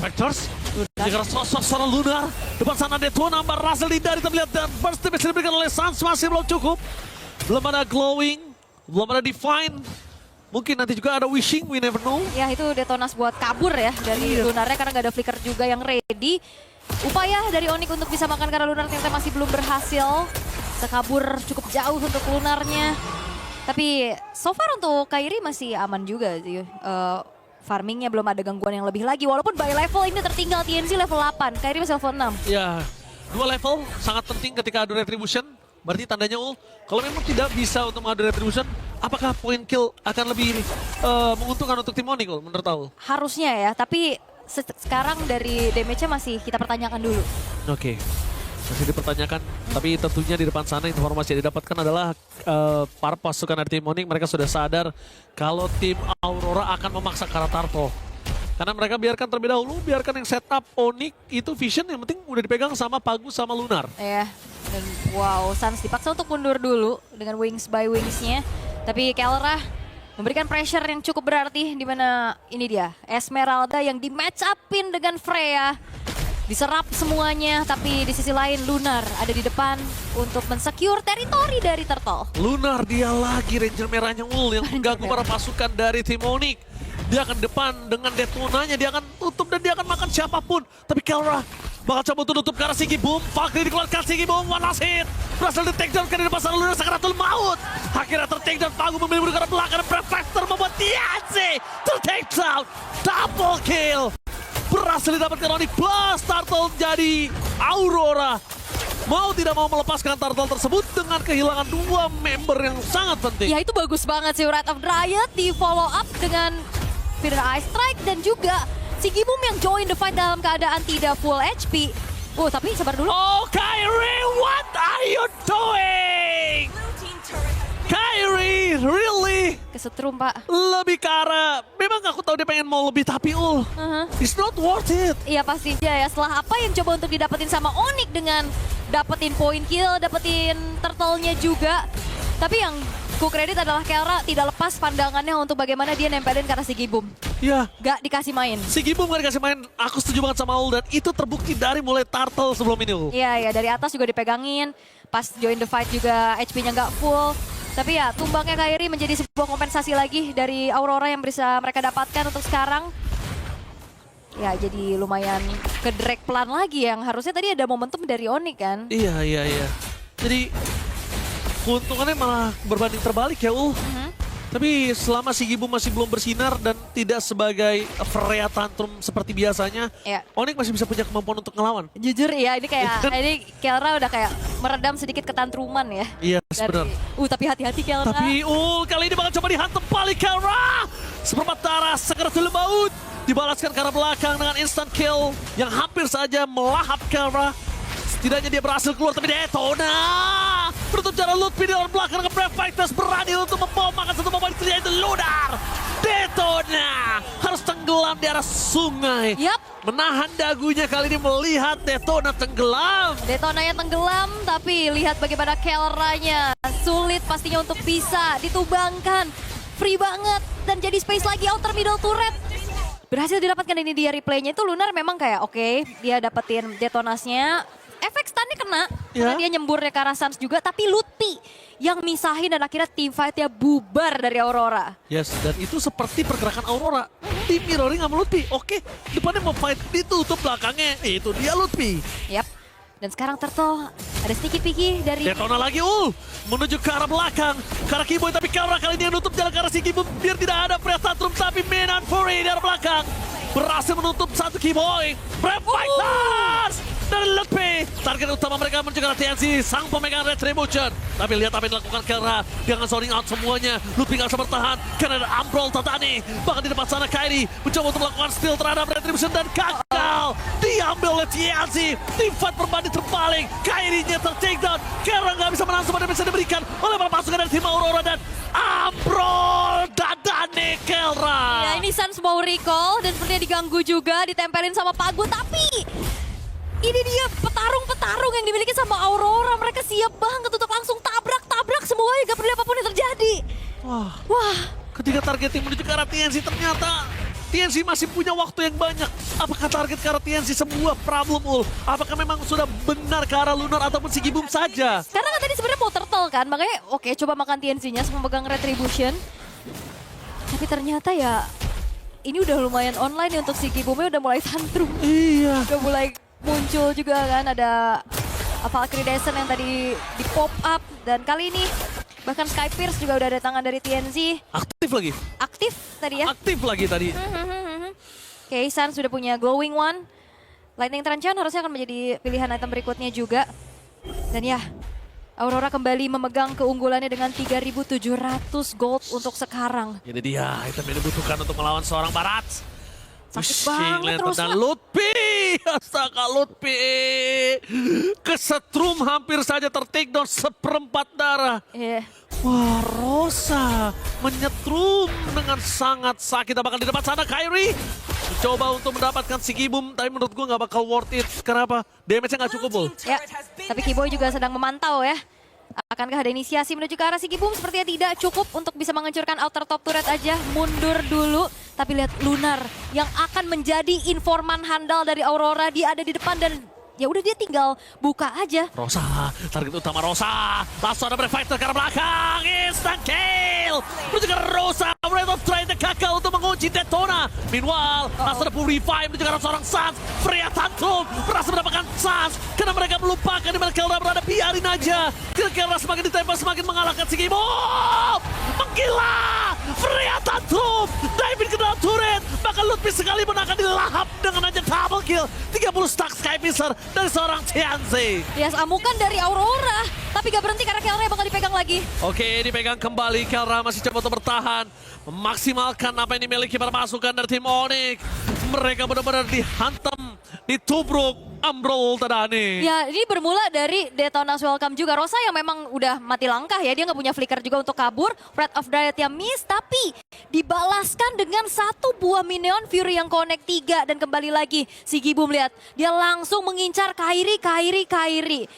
Vectors, jika sosok seorang Lunar, depan sana Detona, Russell dihindari, tapi lihat dan burst bisa diberikan oleh Sans masih belum cukup. Belum ada glowing, belum ada define. Mungkin nanti juga ada wishing, we never know. Ya itu Detonas buat kabur ya dari Lunarnya karena nggak ada flicker juga yang ready. Upaya dari Onyx untuk bisa makan karena Lunar ternyata masih belum berhasil. Sekabur cukup jauh untuk Lunarnya. Tapi so far untuk Kairi masih aman juga sih. Farmingnya belum ada gangguan yang lebih lagi. Walaupun by level ini tertinggal TNC level 8. Kairi masih level 6. Ya, 2 level sangat penting ketika adu retribution. Berarti tandanya Ul, kalau memang tidak bisa untuk mengadu retribution, apakah point kill akan lebih menguntungkan untuk tim Onyx Ul, menurut Ul? Harusnya ya, tapi sekarang dari damage-nya masih kita pertanyakan dulu. Oke. Masih dipertanyakan, tapi tentunya di depan sana informasi yang didapatkan adalah para pasukan dari tim Onyx mereka sudah sadar kalau tim Aurora akan memaksa ke arah Turtle. Karena mereka biarkan terlebih dahulu, biarkan yang setup Onyx itu vision yang penting udah dipegang sama Pagu sama Lunar. Ya, dan wow, Sans dipaksa untuk mundur dulu dengan wings by wingsnya. Tapi Kelra memberikan pressure yang cukup berarti di mana ini dia Esmeralda yang di match upin dengan Freya. Diserap semuanya, tapi di sisi lain Lunar ada di depan untuk mensecure teritori dari Turtle. Lunar dia lagi Ranger merahnya Ul yang mengganggu para pasukan dari tim Onyx. Dia akan depan dengan Detonanya, dia akan tutup dan dia akan makan siapapun. Tapi Kelra bakal coba tutup ke arah Sigi Boom. Fakri dikeluarkan Sigi Boom, one last hit. Berhasil di-takedown karena di depan sana Lunar Sakaratul Maut. Akhirnya ter-takedown, Pagu memilih ke arah belakang. Prefector membuat TNC ter-takedown. Double kill. Berhasil didapatkan Onyx plus Turtle jadi Aurora. Mau tidak mau melepaskan Turtle tersebut dengan kehilangan 2 member yang sangat penting. Ya itu bagus banget sih Wrath of Dryad di follow up dengan Feeder Ice Strike dan juga si Gibum yang join the fight dalam keadaan tidak full HP. Tapi sabar dulu. Oh Kairi, what are you doing? Kairi, really? kesetrum, Pak. Lebih ke arah, memang aku tahu dia pengen mau lebih tapi it's not worth it. Iya pasti aja ya, setelah apa yang coba untuk didapetin sama Onyx dengan dapetin point kill, dapetin turtle-nya juga. Tapi yang ku kredit adalah Kelra tidak lepas pandangannya untuk bagaimana dia nempelin ke arah Sigibum. Ya, Gak dikasih main. si Gibum gak dikasih main, aku setuju banget sama Ul dan itu terbukti dari mulai turtle sebelum ini Ul. Iya, dari atas juga dipegangin. Pas join the fight juga HP-nya nggak full. Tapi ya, tumbangnya Kairi menjadi sebuah kompensasi lagi dari Aurora yang bisa mereka dapatkan untuk sekarang. Ya, jadi lumayan ke drag pelan lagi yang harusnya tadi ada momentum dari Onyx kan. Iya. Jadi keuntungannya malah berbanding terbalik ya Ul. Tapi selama si Gibum masih belum bersinar dan tidak sebagai Freya Tantrum seperti biasanya, Iya. Onyx masih bisa punya kemampuan untuk ngelawan. Jujur ya, ini kayak ini Kelra udah kayak meredam sedikit ketantruman ya. Iya, benar. Tapi hati-hati Kelra. Tapi kali ini bakal coba dihantam balik Kelra. Seperempat darah segera maut. Dibalaskan ke arah belakang dengan instant kill yang hampir saja melahap Kelra. Setidaknya dia berhasil keluar tapi Detona menutup jalan Lutfi di luar belakang dengan Brave Fighters berani untuk membawa satu momen itu Lunar. Detona harus tenggelam di arah sungai. Yap. Menahan dagunya kali ini melihat Detona tenggelam. Detonanya tenggelam, tapi lihat bagaimana Kelranya. Sulit pastinya untuk bisa ditumbangkan. Free banget, dan jadi space lagi outer middle turret. Berhasil didapatkan ini dia replaynya itu Lunar memang kayak oke, dia dapetin detonasnya. Efek stunnya kena, karena dia nyemburnya ke arah Sans juga, tapi Lutfi yang misahin dan akhirnya team fight-nya bubar dari Aurora. Yes, dan itu seperti pergerakan Aurora. Di mirroring sama Lutfi. Oke, depannya mau fight ditutup belakangnya. Itu dia Lutfi. Yap. Dan sekarang Turtle ada sedikit piki dari... Detona lagi menuju ke arah belakang. Ke arah Keyboy, tapi Kelra kali ini yang nutup jalan ke arah si Keyboy. Biar tidak ada Freya Tantrum, tapi Menan Fury di arah belakang. Berhasil menutup satu Keyboy. Brave Fighters! Dan Lutfi, target utama mereka menuju ke arah TNC, sang pemegang Retribution. Tapi lihat apa yang dilakukan Kelra, dengan zoning out semuanya. Lutfi gak bisa bertahan, karena ada Ambrol Tatani. Bahkan di depan sana Kairi mencoba untuk melakukan steal terhadap Retribution dan gagal. Diambil oleh TNC, tim fight berbanding terbalik. Kairinya ter-takedown, Kelra gak bisa menang semua dan bisa diberikan oleh para pasukan dari tim Aurora dan Ambrol Tatani Kelra. Ya ini Sans mau recall dan sepertinya diganggu juga, ditempelin sama Pagu, tapi... Ini dia petarung-petarung yang dimiliki sama Aurora. Mereka siap banget untuk langsung tabrak-tabrak semuanya. Gak peduli apapun yang terjadi. Wah. Ketika targeting menuju ke arah TNC ternyata TNC masih punya waktu yang banyak. Apakah target ke arah TNC sebuah problem Ul? Apakah memang sudah benar ke arah Lunar ataupun si Gibum saja? Karena kan tadi sebenarnya mau turtle kan. Makanya oke coba makan TNC-nya sama pegang Retribution. Tapi ternyata ya ini udah lumayan online nih untuk si Gibumnya udah mulai tantrum. Iya. Udah mulai muncul juga kan ada Valkyrie Descent yang tadi di pop up dan kali ini bahkan Sky Pierce juga udah ada tangan dari TNC. Aktif lagi. Aktif tadi ya. Aktif lagi tadi. Oke, Sans sudah punya Glowing One. Lightning Truncheon harusnya akan menjadi pilihan item berikutnya juga. Dan ya, Aurora kembali memegang keunggulannya dengan 3.700 gold untuk sekarang. Ini dia item yang dibutuhkan untuk melawan seorang Barat. Sakit banget terus. Dan Lutfi, astaga Lutfi. Kesetrum hampir saja ter-takedown seperempat darah. Iya. Wah, Rosa menyetrum dengan sangat sakit. Bahkan di depan sana Kairi mencoba untuk mendapatkan si Gibum, tapi menurut gue nggak bakal worth it. Kenapa? Damage-nya nggak cukup, Bol. Ya, tapi Keyboy juga sedang memantau ya. Akankah ada inisiasi menuju ke arah si Gibum? Sepertinya tidak cukup untuk bisa menghancurkan outer top turret aja. Mundur dulu. Tapi lihat Lunar yang akan menjadi informan handal dari Aurora. Dia ada di depan dan ya udah dia tinggal buka aja. Rosa, target utama Rosa. Langsung ada Brave Fighter ke arah belakang. Instant kill. Menuju ke Rosa. Rate of Trade gagal untuk mengunci Detona. Meanwhile, langsung ada revive menuju ke arah seorang Sans. Freya Tantrum berhasil mendapatkan Sans. Karena mereka melupakan di mana Kelra berada. Biarin aja. Kelra semakin ditembak, semakin mengalahkan si Gimo. Menggila. Freya Tantrum. Diving ke dalam turret. Bahkan Lutfi sekali pun akan dilahap dengan aja double kill. 30 stack Sky Pisser dari seorang TNC. Yes, amukan dari Aurora. Tapi gak berhenti karena Kelra bakal dipegang lagi. Oke, dipegang kembali. Kelra masih coba untuk bertahan. Memaksimalkan apa yang dimiliki para pasukan dari tim Onyx. Mereka benar-benar dihantam, ditubruk. Ambrol Tadane. Ya, ini bermula dari Detona's Welcome juga. Rosa yang memang udah mati langkah ya, dia nggak punya flicker juga untuk kabur. Breath of Dryad yang miss, tapi dibalaskan dengan satu buah minion Fury yang connect 3. Dan kembali lagi, si Gibum lihat, dia langsung mengincar Kairi.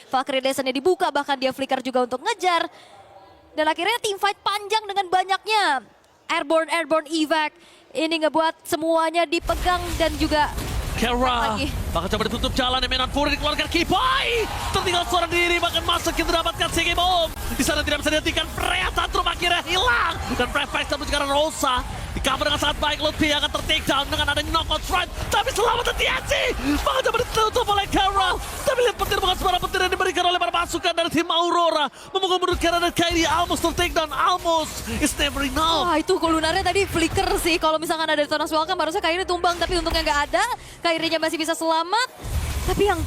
Valkyrie Descent-nya dibuka, bahkan dia flicker juga untuk ngejar. Dan akhirnya team fight panjang dengan banyaknya airborne evac. Ini ngebuat semuanya dipegang dan juga Kera lagi. bakal coba ditutup jalan, Menan Fury dikeluarkan Kipai. Tertinggal seorang diri, bahkan masuk kita dapatkan Sigi Bomb. Di sana tidak bisa dihentikan, Freya Tantrum akhirnya hilang. Dan Prefect tapi sekarang Rosa di cover dengan sangat baik. Lutfi akan ter-take down dengan adanya knockout strike. Tapi selamat TNC, bakal coba ditutup oleh Kera. Tapi lihat petir, bukan sembarang petir yang diberikan oleh para pasukan dari tim Aurora. Memukul mundur Kera dan Kairi, almost ter-take down, almost. It's never enough. Wah, itu Lunarnya tadi flicker sih. Kalau misalkan ada Detona's Welcome, harusnya Kairi tumbang. Tapi untungnya nggak ada. Kairinya masih bisa selamat. Tapi yang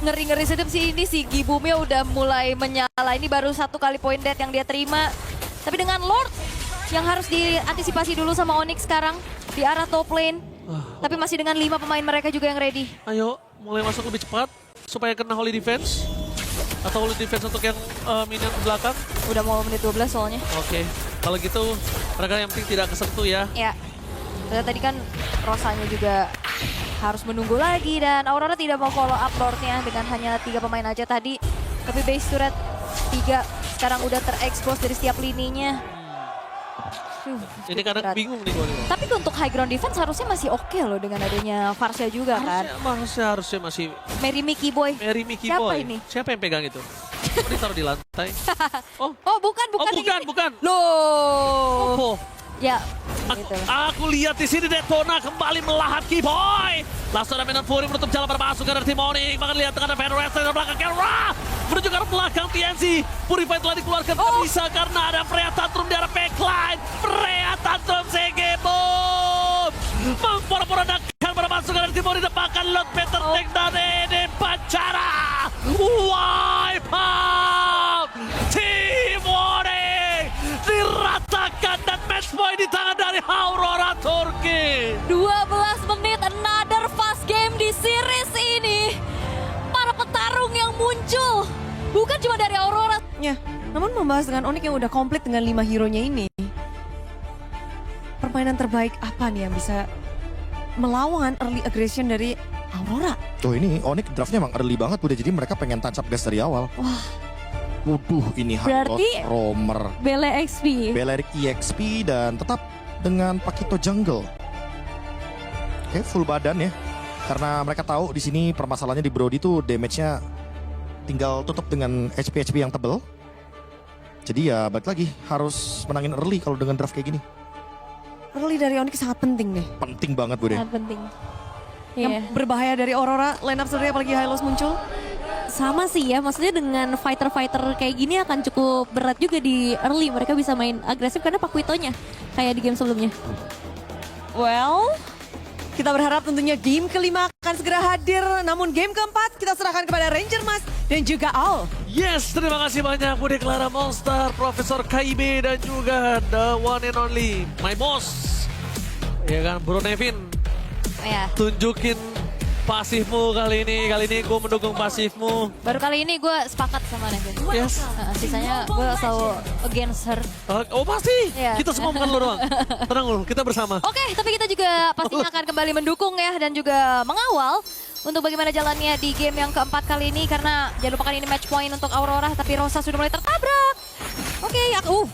ngeri-ngeri sedep sih ini si Gibumnya udah mulai menyala. Ini baru satu kali point death yang dia terima. Tapi dengan Lord yang harus diantisipasi dulu sama Onyx sekarang di arah top lane. Tapi masih dengan 5 pemain mereka juga yang ready. Ayo, mulai masuk lebih cepat supaya kena Holy Defense. Atau Holy Defense untuk yang minion di belakang. Udah mau menit 12 soalnya. Oke, kalau gitu mereka yang penting tidak kesentuh ya. Ya, tadi kan Rosanya juga harus menunggu lagi dan Aurora tidak mau follow up Lordnya dengan hanya 3 pemain aja tadi. Tapi base turret 3 sekarang udah terekspos dari setiap lininya. Ini kadang berat. bingung nih gue. Tapi untuk high ground defense harusnya masih oke loh dengan adanya Varsha juga kan. Harusnya masih Mary Mickey Boy. Mary Mickey Siapa Boy. ini? Siapa yang pegang itu? Oh, ditaruh di lantai. Oh, Oh bukan bukan, bukan. Loh. Oh. Ya, Aku, gitu. aku lihat di sini Detona kembali melahat Kiboy. Langsung ada Menan Fury menutup jalan pada pasukan dari tim Onyx. Bahkan lihat tengah ada Van West dari belakang Kera. Menuju ke arah belakang TNC. Purify telah dikeluarkan, tidak bisa karena ada Freya Tantrum di arah backline. Freya Tantrum CG Boom. Mempora-porandakan pada pasukan dari tim Onyx. Dapatkan Lot Peter Tank dan Ede Pacara. Wipe out Tim Onyx. Diratakan dan match point di tangan dari Aurora Turki. 12 menit, another fast game di series ini. Para petarung yang muncul, bukan cuma dari Aurora. Ya, namun membahas dengan Onyx yang udah komplit dengan 5 hero-nya ini. Permainan terbaik apa nih yang bisa melawan early aggression dari Aurora? Tuh ini Onyx draftnya emang early banget udah, jadi mereka pengen tancap gas dari awal. Wah, Waduh, ini Berarti- Hylos, Romer, Bele XP. Belerik EXP dan tetap dengan Pakito Jungle. Oke, full badan ya. Karena mereka tahu di sini permasalahannya di Brody tuh damage-nya tinggal tutup dengan HP yang tebel. Jadi ya balik lagi harus menangin early kalau dengan draft kayak gini. early dari Onyx sangat penting nih. Penting banget Bude. Sangat penting. Yang Iya. berbahaya dari Aurora, line up sendiri apalagi Hylos muncul. Sama sih ya, maksudnya dengan fighter-fighter kayak gini akan cukup berat juga di early. Mereka bisa main agresif karena Pakuitonya kayak di game sebelumnya. Well, kita berharap tentunya game kelima akan segera hadir. Namun game keempat kita serahkan kepada Ranger Mas dan juga Al. Yes, terima kasih banyak Bude Clara Monster, Profesor KIB dan juga the one and only my boss. Ya kan, Bro Nevin. Ya, Tunjukin pasifmu kali ini. Kali ini gue mendukung pasifmu. baru kali ini gue sepakat sama Nevin. Yes. Sisanya gue selalu against her. Oh pasti, Iya. kita semua bukan lo doang. Tenang lo, kita bersama. Oke, tapi kita juga pastinya akan kembali mendukung ya dan juga mengawal untuk bagaimana jalannya di game yang keempat kali ini karena jangan lupakan ini match point untuk Aurora tapi Rosa sudah mulai tertabrak. Oke,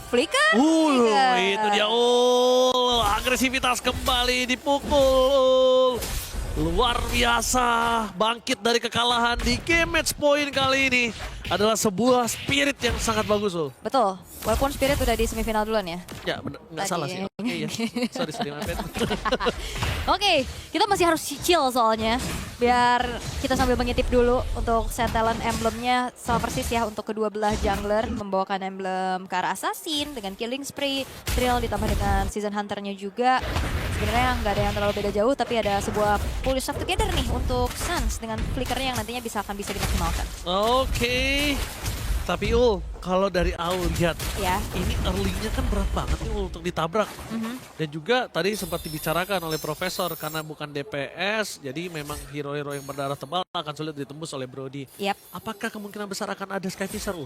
flicker. Itu dia. Agresivitas kembali dipukul. Luar biasa, bangkit dari kekalahan di game match point kali ini adalah sebuah spirit yang sangat bagus loh. Betul, walaupun Spirit udah di semifinal duluan ya. Ya, bener, nggak Tadi salah ya. sih. Oke ya, sorry my bad. Oke, kita masih harus chill soalnya. Biar kita sambil mengintip dulu untuk set talent emblemnya sama persis ya untuk kedua belah jungler. Membawakan emblem ke arah Assassin dengan Killing Spree, Thrill ditambah dengan Season Hunter-nya juga. Sebenarnya nggak ada yang terlalu beda jauh tapi ada sebuah pull stuff together nih untuk Suns dengan flickernya yang nantinya akan bisa dimaksimalkan. Oke. Tapi kalau dari Aul lihat, Ya. ini early-nya kan berat banget nih untuk ditabrak. Dan juga tadi sempat dibicarakan oleh Profesor, karena bukan DPS, jadi memang hero-hero yang berdarah tebal akan sulit ditembus oleh Brody. Yap. Apakah kemungkinan besar akan ada Sky Fisher,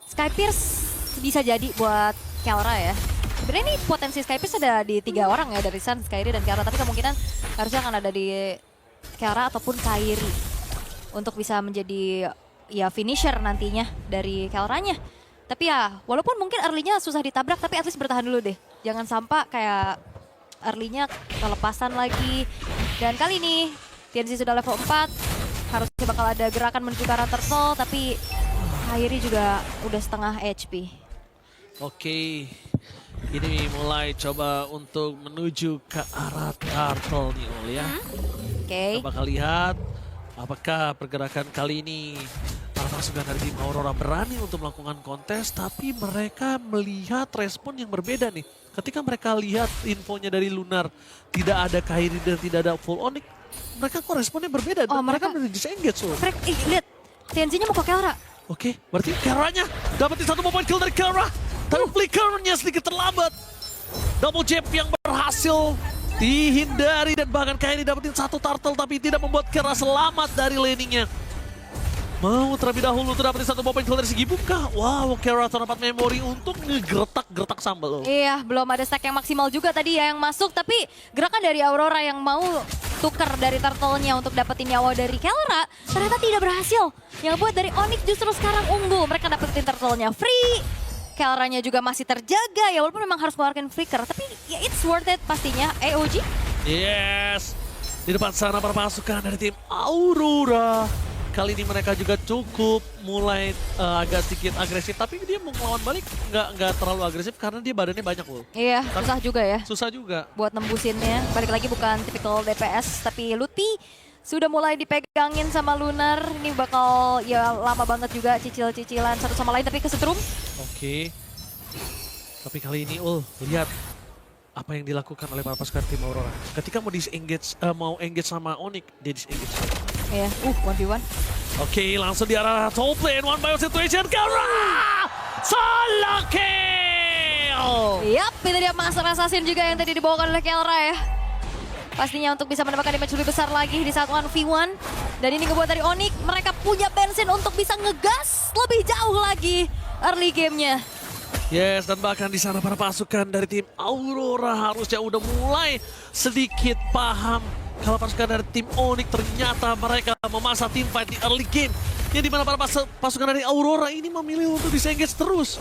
Sky Pierce bisa jadi buat Kelra ya. Sebenarnya ini potensi Sky Pierce ada di 3 orang ya, dari Sun, Skyri, dan Kelra. Tapi kemungkinan harusnya akan ada di Kelra ataupun Kairi untuk bisa menjadi ya finisher nantinya dari Kelranya. Tapi ya walaupun mungkin early-nya susah ditabrak, tapi at least bertahan dulu deh. Jangan sampai kayak early-nya kelepasan lagi. Dan kali ini TNC sudah level 4, harusnya bakal ada gerakan menuju ke arah turtle, tapi Kairi juga udah setengah HP. Oke, ini mulai coba untuk menuju ke arah turtle nih Ul ya. Oke. Kita bakal lihat apakah pergerakan kali ini para pasukan dari tim Aurora berani untuk melakukan kontes, tapi mereka melihat respon yang berbeda nih. Ketika mereka lihat infonya dari Lunar, tidak ada Kairi dan tidak ada full Onyx, mereka kok responnya berbeda. Oh, Dan mereka mereka- udah disengage loh. Lihat, TNC-nya mau ke Kelra. Oke, berarti Kelranya dapetin 1 point kill dari Kelra. Tapi flickernya sedikit terlambat. Double jab yang berhasil dihindari dan bahkan Kairi dapetin 1 turtle tapi tidak membuat Kelra selamat dari laningnya. Mau terlebih dahulu tuh dapetin 1 point kill dari segi buka. Wow, Kelra terdapat memori untuk ngegertak-gertak sambal. Iya, belum ada stack yang maksimal juga tadi ya yang masuk. Tapi gerakan dari Aurora yang mau tuker dari turtle-nya untuk dapetin nyawa dari Kelra ternyata tidak berhasil. Yang buat dari Onyx justru sekarang unggul. Mereka dapetin turtle-nya free. Kelranya juga masih terjaga ya, walaupun memang harus mengeluarkan flicker. Tapi ya it's worth it pastinya. AOG. Yes, di depan sana para pasukan dari tim Aurora. Kali ini mereka juga cukup mulai agak sedikit agresif, tapi dia mau melawan balik nggak terlalu agresif karena dia badannya banyak loh. Iya, susah juga ya Susah juga. buat nembusinnya. Balik lagi bukan tipikal DPS, tapi Luti sudah mulai dipegangin sama Lunar. Ini bakal ya lama banget juga cicil-cicilan satu sama lain, tapi kesetrum. Oke. Tapi kali ini lihat apa yang dilakukan oleh para pasukan tim Aurora. Ketika mau disengage, mau engage sama Onyx, dia disengage. Iya, 1v1. Oke, langsung di arah top lane, 1-by-1 situation, Kelra! Solo kill! Yap, itu dia Master Assassin juga yang tadi dibawakan oleh Kelra ya. Pastinya untuk bisa mendapatkan damage lebih besar lagi di saat 1v1. Dan ini ngebuat dari Onyx, mereka punya bensin untuk bisa ngegas lebih jauh lagi early gamenya. Yes, dan bahkan di sana para pasukan dari tim Aurora harusnya udah mulai sedikit paham kalau pasukan dari tim Onyx ternyata mereka memaksa tim fight di early game. Yang dimana para pasukan dari Aurora ini memilih untuk disengage terus.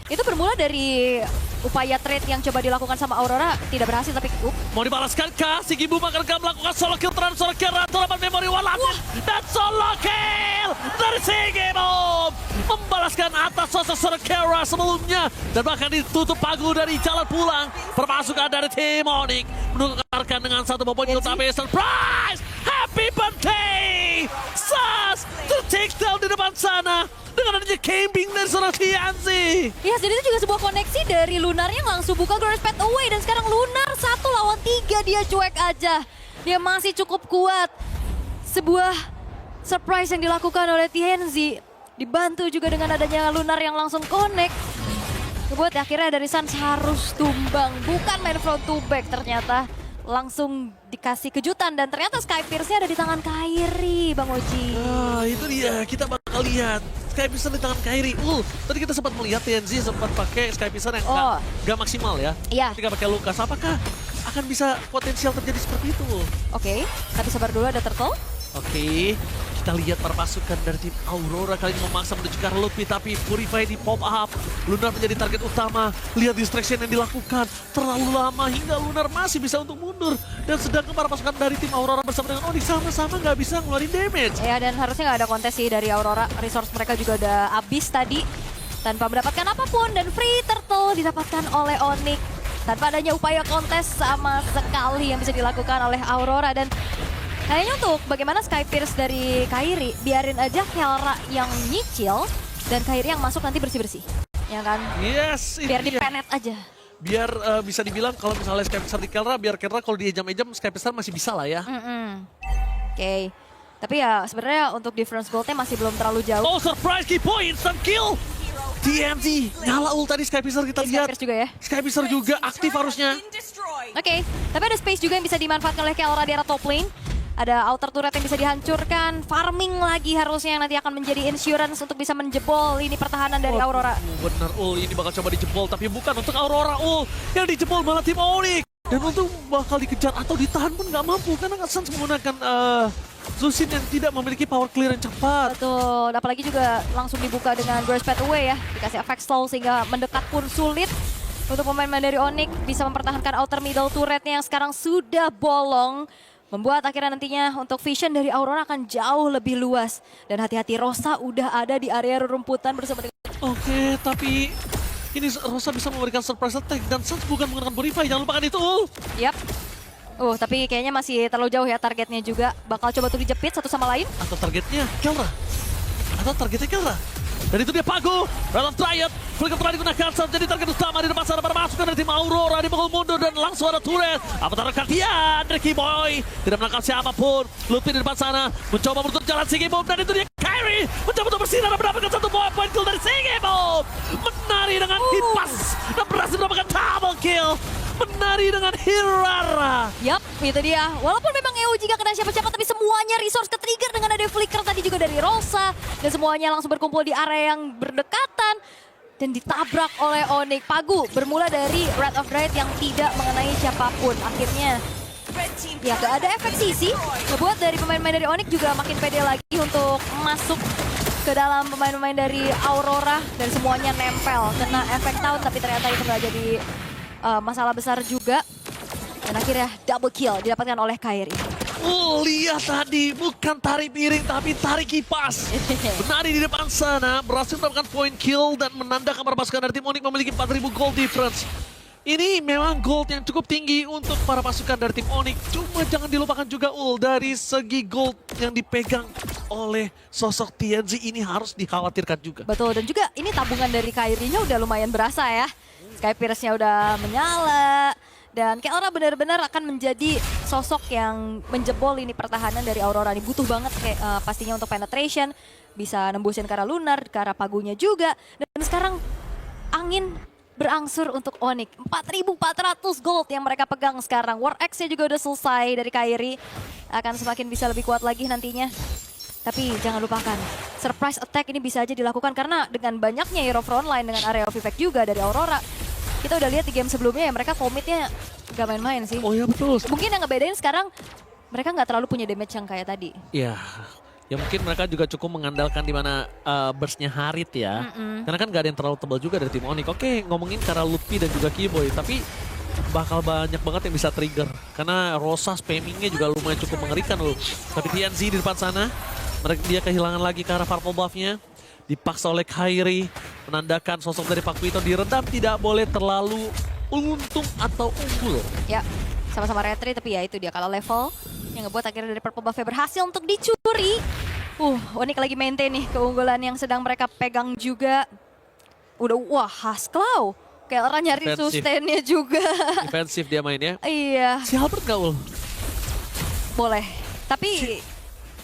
Itu bermula dari upaya trade yang coba dilakukan sama Aurora, tidak berhasil tapi Mau dibalaskan kah? Sigi Buma akan melakukan solo kill terhadap solo kill Ratu dapat memori walaupun dan solo kill dari Sigi Bum membalaskan atas sosok solo Kelra sebelumnya dan bahkan ditutup pagu dari jalan pulang perpasukan dari tim Onyx menukarkan dengan 1 point kill tapi surprise happy birthday Sas to take down di depan sana dengan adanya camping dari seorang Tianzi. ya, jadi itu juga sebuah koneksi dari Lunar yang langsung buka Glorious Path Away. Dan sekarang Lunar 1 lawan 3 dia cuek aja. Dia masih cukup kuat. Sebuah surprise yang dilakukan oleh TNZ. Dibantu juga dengan adanya Lunar yang langsung connect. Ngebuat akhirnya dari Suns harus tumbang. Bukan main front to back ternyata. Langsung dikasih kejutan dan ternyata Sky Pierce-nya ada di tangan Kairi, Bang Oji. Ah, itu dia. Kita bakal lihat Sky Piercer di tangan Kairi. Tadi kita sempat melihat TNZ sempat pakai Sky Piercer yang nggak maksimal ya. Iya. Ketika pakai Lukas, apakah akan bisa potensial terjadi seperti itu? Oke, tapi sabar dulu ada turtle. Oke, kita lihat para pasukan dari tim Aurora kali ini memaksa menuju ke arah Lutfi, tapi Purify di pop up. Lunar menjadi target utama. Lihat distraction yang dilakukan. Terlalu lama hingga Lunar masih bisa untuk mundur. Dan sedangkan para pasukan dari tim Aurora bersama dengan Onyx sama-sama nggak bisa ngeluarin damage. Ya, dan harusnya nggak ada kontes sih dari Aurora. Resource mereka juga udah habis tadi. Tanpa mendapatkan apapun dan free turtle didapatkan oleh Onyx. Tanpa adanya upaya kontes sama sekali yang bisa dilakukan oleh Aurora. Dan kayaknya untuk bagaimana Sky Pierce dari Kairi, biarin aja Kelra yang nyicil dan Kairi yang masuk nanti bersih-bersih. Ya kan? Yes, Biar itu dia. dipenet aja. Biar bisa dibilang kalau misalnya Sky Piercer di Kelra, biar Kelra kalau diejam-ejam Sky Piercer masih bisa lah ya. Oke. Tapi ya sebenarnya untuk difference goldnya masih belum terlalu jauh. Oh, surprise Keyboy, instant kill. TNT, nyala ult tadi Skypicer kita lihat. Skypicer juga ya. Skypicer juga aktif harusnya. Oke, tapi ada space juga yang bisa dimanfaatkan oleh Kelra di arah top lane. Ada outer turret yang bisa dihancurkan, farming lagi harusnya yang nanti akan menjadi insurance untuk bisa menjebol ini pertahanan dari Aurora. Bener, ini bakal coba dijebol, tapi bukan untuk Aurora yang dijebol malah tim Onyx. Dan untuk bakal dikejar atau ditahan pun nggak mampu karena Suns menggunakan Zusin yang tidak memiliki power clear yang cepat. Betul, apalagi juga langsung dibuka dengan Burst Path Away ya, dikasih efek stall sehingga mendekat pun sulit. Untuk pemain-pemain dari Onyx bisa mempertahankan outer middle turretnya yang sekarang sudah bolong. Membuat akhirnya nantinya untuk vision dari Aurora akan jauh lebih luas. Dan hati-hati, Rosa udah ada di area rerumputan bersama dengan... Oke, tapi ini Rosa bisa memberikan surprise attack dan Suns bukan menggunakan Purify, jangan lupakan itu. Yap. Tapi kayaknya masih terlalu jauh ya targetnya juga. Bakal coba tuh dijepit satu sama lain. Atau targetnya Kelra. Dan itu dia Pago, Red of Triad, flicker telah digunakan saat jadi target utama di depan sana pada masukan dari tim Aurora, dipukul mundur dan langsung ada turret. Avatar Kartian dari Keyboy, tidak menangkap siapapun. Luffy di depan sana, mencoba menutup jalan Sigibom dan itu dia Kyrie, mencoba untuk bersinar dan mendapatkan satu point kill dari Sigibom. Menari dengan hit pass dan berhasil mendapatkan double kill. Menari dengan Hirara. Yap, itu dia. Walaupun memang EOG gak kena siapa-siapa, tapi semuanya resource ke-trigger dengan ada flicker tadi juga dari Rosa. Dan semuanya langsung berkumpul di area yang berdekatan. Dan ditabrak oleh Onyx. Pagu bermula dari Red of Dread yang tidak mengenai siapapun. Akhirnya, ya gak ada efek sisi. Ngebuat dari pemain-pemain dari Onyx juga makin pede lagi untuk masuk ke dalam pemain-pemain dari Aurora. Dan semuanya nempel. Kena efek tahun, tapi ternyata itu gak jadi... masalah besar juga. Dan akhirnya double kill didapatkan oleh Kyrie. Lihat tadi, bukan tarik piring tapi tarik kipas. Menari di depan sana, berhasil mendapatkan point kill dan menandakan para pasukan dari tim Onyx memiliki 4.000 gold difference. Ini memang gold yang cukup tinggi untuk para pasukan dari tim Onyx. Cuma jangan dilupakan juga dari segi gold yang dipegang oleh sosok TNZ ini harus dikhawatirkan juga. Betul, dan juga ini tabungan dari Kyrie-nya udah lumayan berasa ya. Skypierce-nya udah menyala. Dan Kelra benar-benar akan menjadi sosok yang menjebol ini pertahanan dari Aurora. Ini butuh banget kayak, pastinya untuk penetration. Bisa nembusin ke arah Lunar, ke arah Pagunya juga. Dan sekarang angin berangsur untuk Onyx. 4.400 gold yang mereka pegang sekarang. War X-nya juga udah selesai dari Kyrie. Akan semakin bisa lebih kuat lagi nantinya. Tapi jangan lupakan, surprise attack ini bisa aja dilakukan karena dengan banyaknya hero frontline dengan area of effect juga dari Aurora. Kita udah lihat di game sebelumnya ya mereka komitnya gak main-main sih. Oh iya betul. Mungkin yang ngebedain sekarang mereka nggak terlalu punya damage yang kayak tadi. Iya, ya mungkin mereka juga cukup mengandalkan di mana burst-nya Harit ya. Karena kan gak ada yang terlalu tebal juga dari tim Onyx. Oke, ngomongin karena Luffy dan juga Keyboy, tapi bakal banyak banget yang bisa trigger. Karena Rosa spammingnya juga lumayan cukup mengerikan loh. Tapi TNZ di depan sana, dia kehilangan lagi ke arah purple buff-nya. Dipaksa oleh Kyrie, menandakan sosok dari Pakuito diredam tidak boleh terlalu untung atau unggul. Ya, sama-sama retry tapi ya itu dia kalau level yang ngebuat akhirnya dari purple buff-nya berhasil untuk dicuri. Onyx lagi maintain nih keunggulan yang sedang mereka pegang juga. Wah, Haskell. Kayak orang nyari sustainnya juga. Defensif dia main ya. Iya. Si Albert gak ul? Boleh. Tapi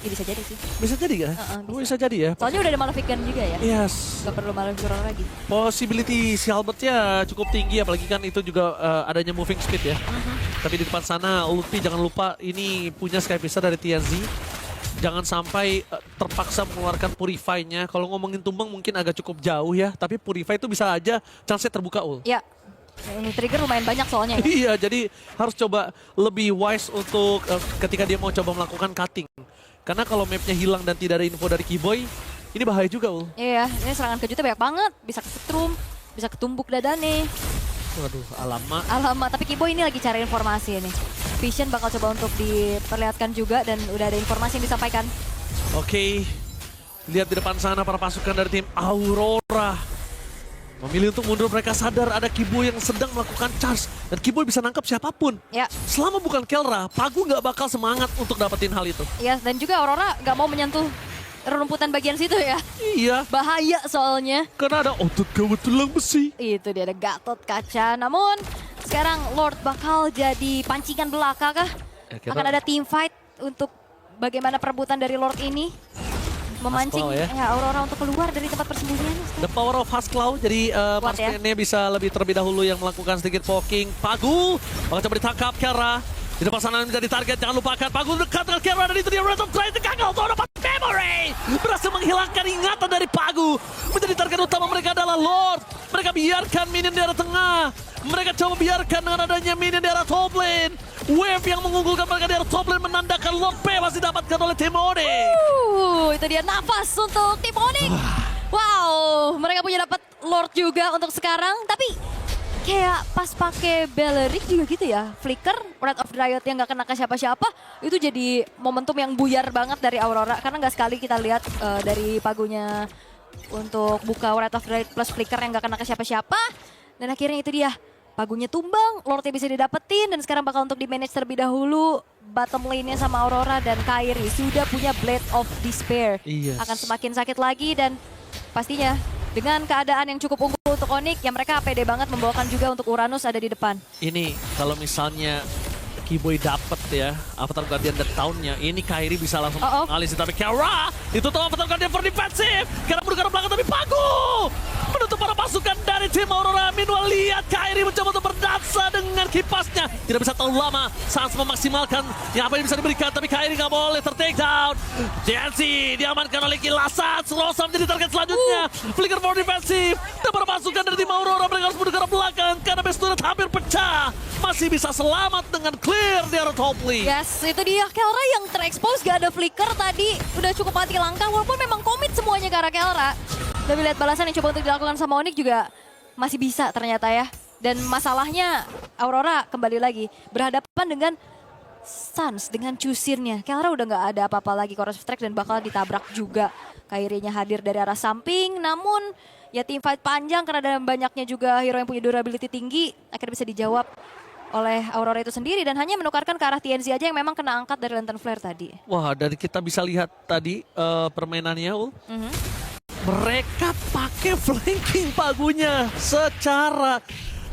ya bisa jadi sih. Bisa jadi gak? Bisa jadi ya. Soalnya udah ada Maleficent juga ya. Yes. Gak perlu Maleficent lagi. Possibility si Albertnya cukup tinggi apalagi kan itu juga adanya moving speed ya. Tapi di depan sana Luffy jangan lupa ini punya Skypicer dari TNZ. Jangan sampai terpaksa mengeluarkan Purify-nya. Kalau ngomongin tumbang mungkin agak cukup jauh ya. Tapi Purify itu bisa aja chance-nya terbuka ul. Ya. Ini trigger lumayan banyak soalnya ya. Iya, jadi harus coba lebih wise untuk ketika dia mau coba melakukan cutting. Karena kalau mapnya hilang dan tidak ada info dari Keyboy, ini bahaya juga ul. Iya, ini serangan kejutnya banyak banget. Bisa kesetrum, bisa ketumbuk dadane. Waduh, alamak. Alamak, tapi Keyboy ini lagi cari informasi nih. Vision bakal coba untuk diperlihatkan juga dan udah ada informasi yang disampaikan. Oke, lihat di depan sana para pasukan dari tim Aurora. Memilih untuk mundur, mereka sadar ada Keyboy yang sedang melakukan charge. Dan Keyboy bisa nangkap siapapun. Ya. Selama bukan Kelra, Pagu nggak bakal semangat untuk dapetin hal itu. Iya, dan juga Aurora nggak mau menyentuh rumputan bagian situ ya. Iya. Bahaya soalnya. Karena ada otot gawat tulang besi. Itu dia, ada Gatot Kaca. Namun sekarang Lord bakal jadi pancingan belaka kah? Ya, kita- Akan ada team fight untuk bagaimana perebutan dari Lord ini memancing Haskell, ya. Aurora untuk keluar dari tempat persembunyian. The power of Haskell, jadi Kuat, ya. Marsman-nya bisa lebih terlebih dahulu yang melakukan sedikit poking. Pagu, bakal coba ditangkap Kera. Di depan sana menjadi target, jangan lupakan. Pagu dekat dengan Kera dan itu dia Red of Trade. Gagal, tuh dapat memory. Berhasil menghilangkan ingatan dari Pagu. Menjadi target utama mereka adalah Lord. Mereka biarkan minion di arah tengah. Mereka coba biarkan dengan adanya minion di arah top lane. Wave yang mengunggulkan mereka di arah top lane menandakan Lord P masih didapatkan oleh tim Onyx. Itu dia nafas untuk tim Onyx. Wow, mereka punya dapat Lord juga untuk sekarang. Tapi kayak pas pakai Belleric juga gitu ya. Flicker, Wrath of Dryad yang gak kena ke siapa-siapa. Itu jadi momentum yang buyar banget dari Aurora. Karena gak sekali kita lihat dari pagunya untuk buka Wrath of Dryad plus Flicker yang gak kena ke siapa-siapa. Dan akhirnya itu dia. Pagunya tumbang, Lordnya bisa didapetin dan sekarang bakal untuk di-manage terlebih dahulu. Bottom lane-nya sama Aurora dan Kairi sudah punya Blade of Despair. Yes. Akan semakin sakit lagi dan pastinya dengan keadaan yang cukup unggul untuk Onyx, ya mereka pede banget membawakan juga untuk Uranus ada di depan. Ini kalau misalnya Keyboy dapet ya Avatar Guardian the Town-nya, ini Kairi bisa langsung mengalisi. Tapi Kera ditutup Avatar Guardian for defensive. Kera mundur ke belakang tapi Pagu menutup para pasukan dari tim Aurora. Meanwhile lihat Kairi mencoba untuk berdansa dengan kipasnya. Tidak bisa terlalu lama. Sans memaksimalkan yang apa yang bisa diberikan. Tapi Kairi nggak boleh ter-take down. JNC diamankan oleh Kilasat. Rosa menjadi target selanjutnya. Flicker for defensive. Dan para pasukan dari tim Aurora mereka harus mundur ke belakang. Karena base turret hampir pecah. Masih bisa selamat dengan clear di arah top lane. Yes, itu dia Kelra yang terekspos gak ada flicker tadi. Udah cukup mati langkah walaupun memang komit semuanya ke arah Kelra. Tapi lihat balasan yang coba untuk dilakukan sama Onyx juga masih bisa ternyata ya. Dan masalahnya Aurora kembali lagi berhadapan dengan Sans dengan cusirnya. Kelra udah gak ada apa-apa lagi Corrosive Strike dan bakal ditabrak juga. Kairinya hadir dari arah samping namun ya team fight panjang karena ada banyaknya juga hero yang punya durability tinggi. Akhirnya bisa dijawab oleh Aurora itu sendiri dan hanya menukarkan ke arah TNZ aja yang memang kena angkat dari Lantern Flare tadi. Wah, dari kita bisa lihat tadi permainannya Ul. Mereka pakai flanking pagunya secara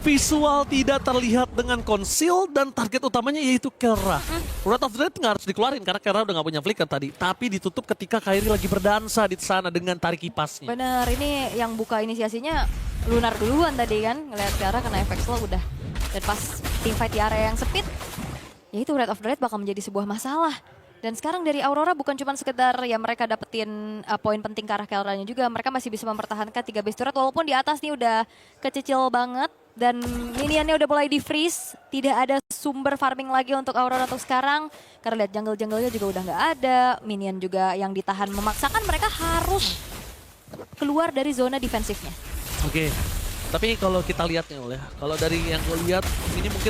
visual tidak terlihat dengan conceal dan target utamanya yaitu Kelra. Wrath of Dread nggak harus dikeluarin karena Kelra udah nggak punya flicker tadi. Tapi ditutup ketika Kairi lagi berdansa di sana dengan tarik kipasnya. Bener, ini yang buka inisiasinya Lunar duluan tadi kan. Ngeliat Kelra kena efek slow udah. Dan pas team fight di area yang sempit, ya itu Wrath of Dread bakal menjadi sebuah masalah. Dan sekarang dari Aurora bukan cuma sekedar ya mereka dapetin poin penting ke arah Kelranya juga. Mereka masih bisa mempertahankan 3 base turret walaupun di atas nih udah kecicil banget. Dan minionnya udah mulai di-freeze. Tidak ada sumber farming lagi untuk Aurora untuk sekarang. Karena lihat jungle-jungle-nya juga udah nggak ada. Minion juga yang ditahan memaksakan mereka harus keluar dari zona defensifnya. Oke. Tapi kalau kita lihat nih, kalau dari yang gue lihat, ini mungkin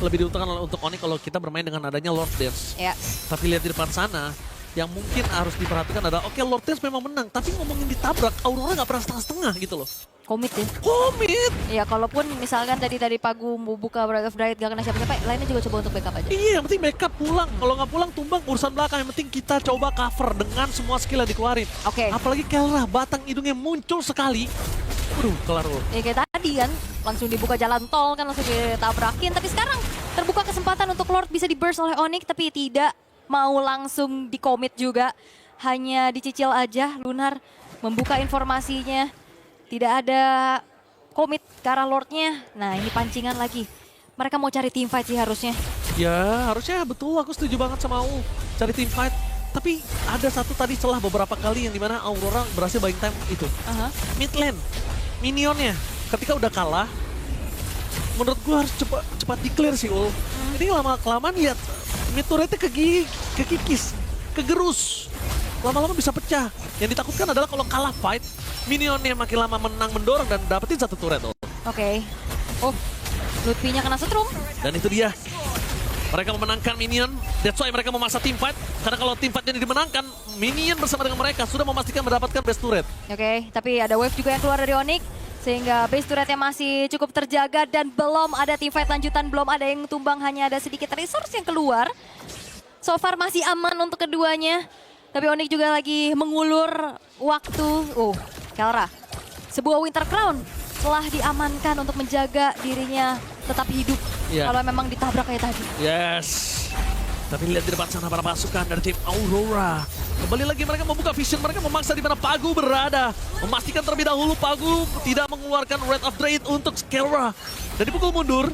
lebih diuntungkan untuk Onyx kalau kita bermain dengan adanya Lord Dance. Ya. Tapi lihat di depan sana, yang mungkin harus diperhatikan adalah, oke, Lord Dance memang menang, tapi ngomongin ditabrak, Aurora nggak pernah setengah-setengah gitu loh. Komit ya. Komit! Ya kalaupun misalkan tadi Pagu mau buka Breath of Dryad gak kena siapa-siapa, lainnya juga coba untuk backup aja. Iya, yang penting backup pulang. Kalau nggak pulang, tumbang urusan belakang. Yang penting kita coba cover dengan semua skill yang dikeluarin. Oke. Apalagi Kelra, batang hidungnya muncul sekali. Waduh, kelar loh. Ya kayak tadi kan, langsung dibuka jalan tol kan, langsung ditabrakin. Tapi sekarang terbuka kesempatan untuk Lord bisa di-burst oleh Onyx, tapi tidak mau langsung di-commit juga. Hanya dicicil aja, Lunar membuka informasinya. Tidak ada commit ke arah Lordnya. Nah ini pancingan lagi. Mereka mau cari team fight sih harusnya. Ya, harusnya betul. Aku setuju banget sama Ul. Cari team fight. Tapi ada satu tadi celah beberapa kali yang dimana Aurora berhasil buying time itu. Mid lane. Minionnya ketika udah kalah, menurut gue harus cepat di-clear sih Ul. Ini lama-kelamaan lihat mid turretnya kekikis, kegerus. Lama-lama bisa pecah. Yang ditakutkan adalah kalau kalah fight, minionnya makin lama menang mendorong dan dapetin satu turret Ul. Oke. Oh, Lutfi-nya kena setrum. Dan itu dia. Mereka memenangkan minion, that's why mereka memaksa team fight. Karena kalau team fight ini dimenangkan, minion bersama dengan mereka sudah memastikan mendapatkan base turret. Oke, tapi ada wave juga yang keluar dari Onyx. Sehingga base turretnya masih cukup terjaga dan belum ada team fight lanjutan, belum ada yang tumbang, hanya ada sedikit resource yang keluar. So far masih aman untuk keduanya. Tapi Onyx juga lagi mengulur waktu. Kelra, sebuah Winter Crown telah diamankan untuk menjaga dirinya tetap hidup. Iya. Kalau memang ditabrak kayak tadi. Yes. Tapi lihat di depan sana para pasukan dari tim Aurora. Kembali lagi mereka membuka vision, mereka memaksa di mana Pagu berada. Memastikan terlebih dahulu Pagu tidak mengeluarkan Red of Dread untuk Kelra. Dan dipukul mundur,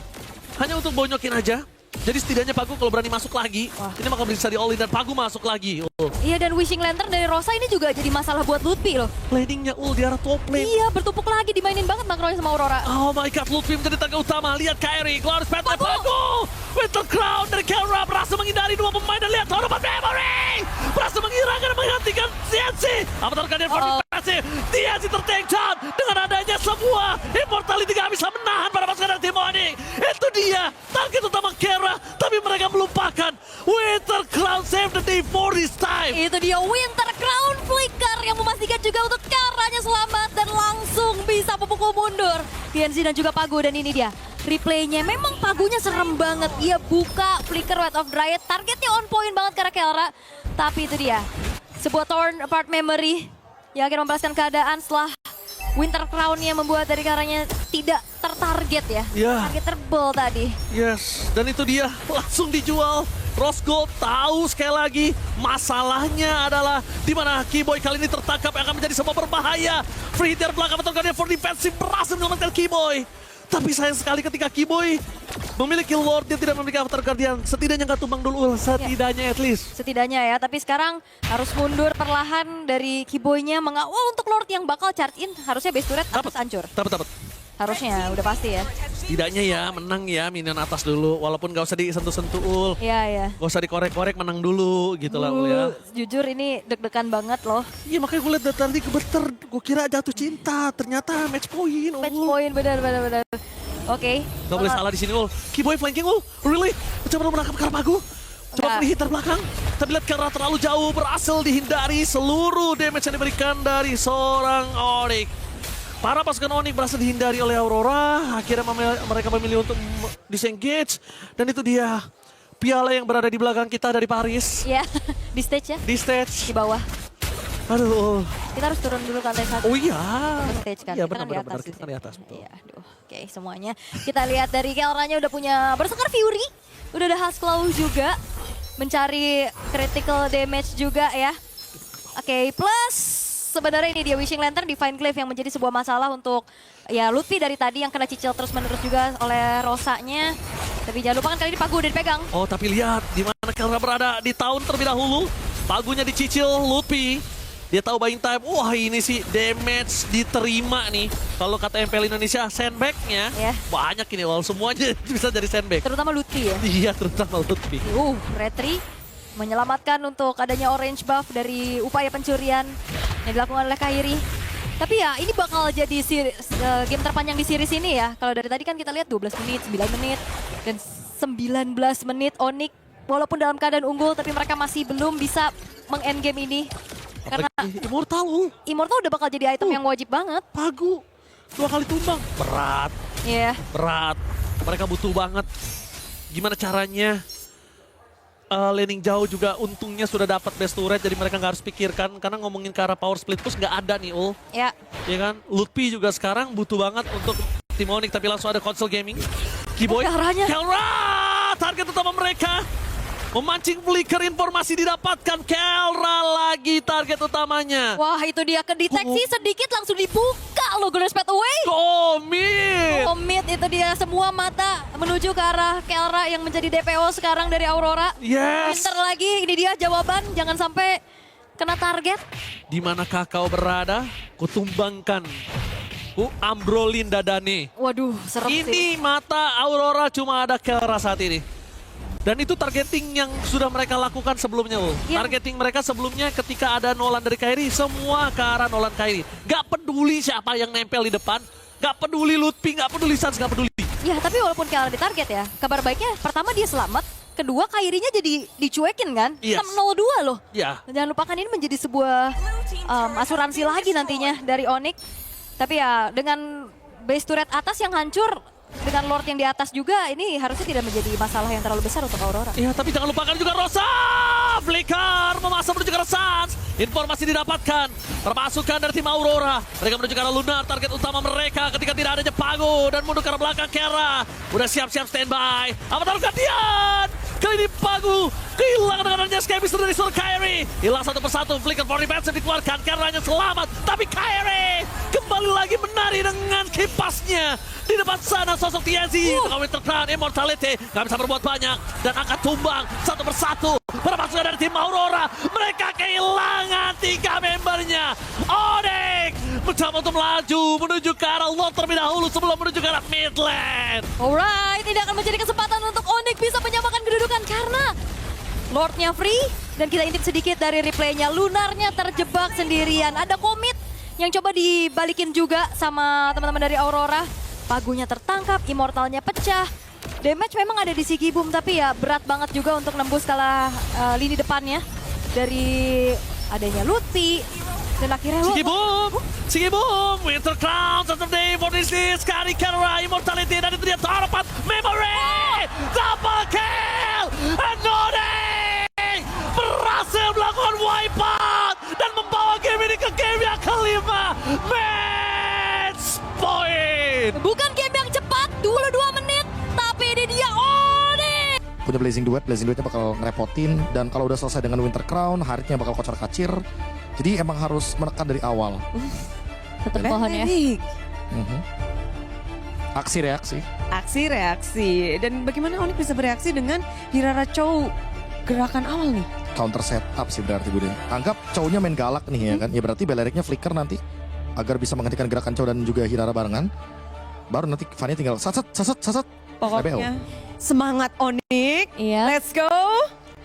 hanya untuk bonyokin aja. Jadi setidaknya Pagu kalau berani masuk lagi, ini maka bisa di all in dan Pagu masuk lagi. Iya, dan Wishing Lantern dari Rosa ini juga jadi masalah buat Lutfi loh. Planingnya di arah top lane. Iya, bertumpuk lagi, dimainin banget makronya sama Aurora. Oh my god, Lutfi menjadi target utama. Lihat Kairi, Glorious Battle Pagu. Winter Crown dari Kelra berhasil menghindari dua pemain dan lihat Horrible Memory. Berhasil mengira akan menghentikan TNC. Avatar Guardian for Defensive. TNC ter-take down dengan adanya semua Immortality gak bisa menahan para pasukan dari tim Onyx. Itu dia target utama Kelra, tapi mereka melupakan Winter Crown save the day for this time. Itu dia Winter Crown Flicker yang memastikan juga untuk Kelranya selamat dan langsung bisa memukul mundur TNC dan juga Pagu. Dan ini dia replaynya, memang Pagunya serem banget. Ia buka Flicker Red of Dryad, targetnya on point banget karena Kelra. Tapi itu dia, sebuah torn apart memory yang akan membalaskan keadaan setelah Winter Crown-nya membuat dari Kelranya tidak tertarget ya. Target terbel tadi. Yes, dan itu dia langsung dijual. Rose Gold tahu sekali lagi masalahnya adalah di mana Keyboy kali ini tertangkap yang akan menjadi sebuah berbahaya. Free hit dari belakang Avatar Guardian for Defensive berhasil menyelamatkan Keyboy. Tapi sayang sekali ketika Keyboy memiliki Lord, dia tidak memiliki Avatar Guardian. Setidaknya nggak tumbang dulu, setidaknya at least. Setidaknya ya, tapi sekarang harus mundur perlahan dari Keyboy-nya mengawal untuk Lord yang bakal charge in. Harusnya base turret atas hancur. Dapat. Harusnya, udah pasti ya. Setidaknya ya, menang ya minion atas dulu. Walaupun gak usah disentuh-sentuh Ul. Iya. Gak usah dikorek-korek, menang dulu gitu lah Ul ya. Jujur ini deg-degan banget loh. Iya makanya gue liat tadi kebeter. Gue kira jatuh cinta, ternyata match point Ul. Match point, benar. Oke. Gak boleh salah di sini Ul. Keyboy flanking Ul, really? Coba lo menangkap Karpagu. Coba free hit belakang. Tapi lihat karena terlalu jauh, berhasil dihindari seluruh damage yang diberikan dari seorang Onyx. Para pasukan Onyx berhasil dihindari oleh Aurora. Akhirnya mereka memilih untuk disengage. Dan itu dia piala yang berada di belakang kita dari Paris. Iya, di stage ya. Di stage. Di bawah. Aduh. Kita harus turun dulu ke lantai 1. Oh iya. Ke stage kan. Iya Kita kan di benar. atas Kita kan di atas. Iya, aduh. Oke, semuanya. Kita lihat dari Kelranya udah punya Berserker Fury. Udah ada Husklow juga. Mencari critical damage juga ya. Oke, plus sebenarnya ini dia Wishing Lantern Divine Glaive yang menjadi sebuah masalah untuk ya Lutfi dari tadi yang kena cicil terus-menerus juga oleh Rosanya. Tapi jangan lupa kan kali ini Pagu udah dipegang. Oh tapi lihat di mana Kelra berada di tahun terlebih dahulu. Pagunya dicicil Lutfi. Dia tahu buying time. Wah ini sih damage diterima nih. Kalau kata MPL Indonesia sandbag-nya banyak ini. Wal semuanya bisa jadi sandbag. Terutama Lutfi ya. Iya terutama Lutfi. Retri menyelamatkan untuk adanya orange buff dari upaya pencurian yang dilakukan oleh Kairi. Tapi ya ini bakal jadi game terpanjang di series ini ya. Kalau dari tadi kan kita lihat 12 menit, 9 menit, dan 19 menit Onyx. Walaupun dalam keadaan unggul tapi mereka masih belum bisa meng-end game ini. Karena Immortal udah bakal jadi item yang wajib banget. Pagu 2 kali tumbang. Berat. Iya. Berat. Mereka butuh banget. Gimana caranya? Laning jauh juga untungnya sudah dapat best turret, jadi mereka nggak harus pikirkan karena ngomongin ke arah power split push nggak ada nih Ul. Ya. Ya kan, Lutfi juga sekarang butuh banget untuk tim Onyx tapi langsung ada console gaming. Keyboy, Kelra, target utama mereka. Memancing flicker, informasi didapatkan. Kelra lagi target utamanya. Wah itu dia kedeteksi sedikit langsung dibuka loh Glorious Pathway. Komit itu dia, semua mata menuju ke arah Kelra yang menjadi DPO sekarang dari Aurora. Yes. Pinter lagi, ini dia jawaban, jangan sampai kena target. Di manakah kau berada? Kutumbangkan. Ku ambrolin dadane. Waduh, serem sih. Ini mata Aurora cuma ada Kelra saat ini. Dan itu targeting yang sudah mereka lakukan sebelumnya, Ul. Targeting mereka sebelumnya ketika ada Nolan dari Kairi, semua ke arah Nolan Kairi. Gak peduli siapa yang nempel di depan, gak peduli Lutfi, gak peduli Sans, gak peduli. Ya, tapi walaupun Kelra ditarget ya, kabar baiknya pertama dia selamat, kedua Kairinya jadi dicuekin kan? 6-0-2 loh. Iya. Jangan lupakan ini menjadi sebuah asuransi lagi nantinya dari Onyx. Tapi ya dengan base turret atas yang hancur, dengan Lord yang di atas juga, ini harusnya tidak menjadi masalah yang terlalu besar untuk Aurora. Iya, tapi jangan lupakan juga Rosa. Flicker memasang menuju ke arah Sans. Informasi didapatkan. Permasukan dari tim Aurora. Mereka menuju ke arah Lunar, target utama mereka ketika tidak adanya Pagu. Dan mundur ke arah belakang Kelra. Udah siap-siap standby. Avatar Guardian. Kali ini Pagu kehilangan dengannya Skemister dari seorang Kairi. Hilang satu persatu, flicker for defense dikeluarkan karena selamat. Tapi Kairi kembali lagi menari dengan kipasnya. Di depan sana sosok TNC, dengan Winter Crown, Immortality, gak bisa berbuat banyak. Dan angkat tumbang satu persatu. Bermaksud dari tim Aurora, mereka kehilangan 3 membernya. Onyx mencoba untuk melaju menuju ke arah Lord terlebih dahulu sebelum menuju ke arah mid lane. Alright, ini akan menjadi kesempatan untuk Onyx bisa menyamakan kedudukan karena Lordnya free. Dan kita intip sedikit dari replaynya, Lunarnya terjebak sendirian. Ada komit yang coba dibalikin juga sama teman-teman dari Aurora. Pagunya tertangkap, Immortalnya pecah. Damage memang ada di Sigibum, tapi ya berat banget juga untuk nembus kalah lini depannya. Dari adanya Lutfi. Dan akhirnya Sigibum, Winter Crown, Saturday, for this Kari Kara, Immortality, dan itu dia Tarapat, Memory, double kill, and Onyx berhasil melakukan wipeout dan membawa game ini ke game yang kelima, match point. bukan game yang cepat, 22 menit, tapi ini dia Onyx. Punya Blazing Duetnya bakal ngerepotin. Dan kalau udah selesai dengan Winter Crown, Haritnya bakal kocar kacir. Jadi emang harus menekan dari awal. Tetap pohon ya. Fnatic. Aksi reaksi. Dan bagaimana Onyx bisa bereaksi dengan Hirara Chow gerakan awal nih? Counter setup sih berarti Bude. Anggap Chow-nya main galak nih ya kan. Ya berarti Beleriknya flicker nanti. Agar bisa menghentikan gerakan Chow dan juga Hirara barengan. Baru nanti Fanny tinggal saset. Pokoknya semangat Onyx. Iya. Let's go.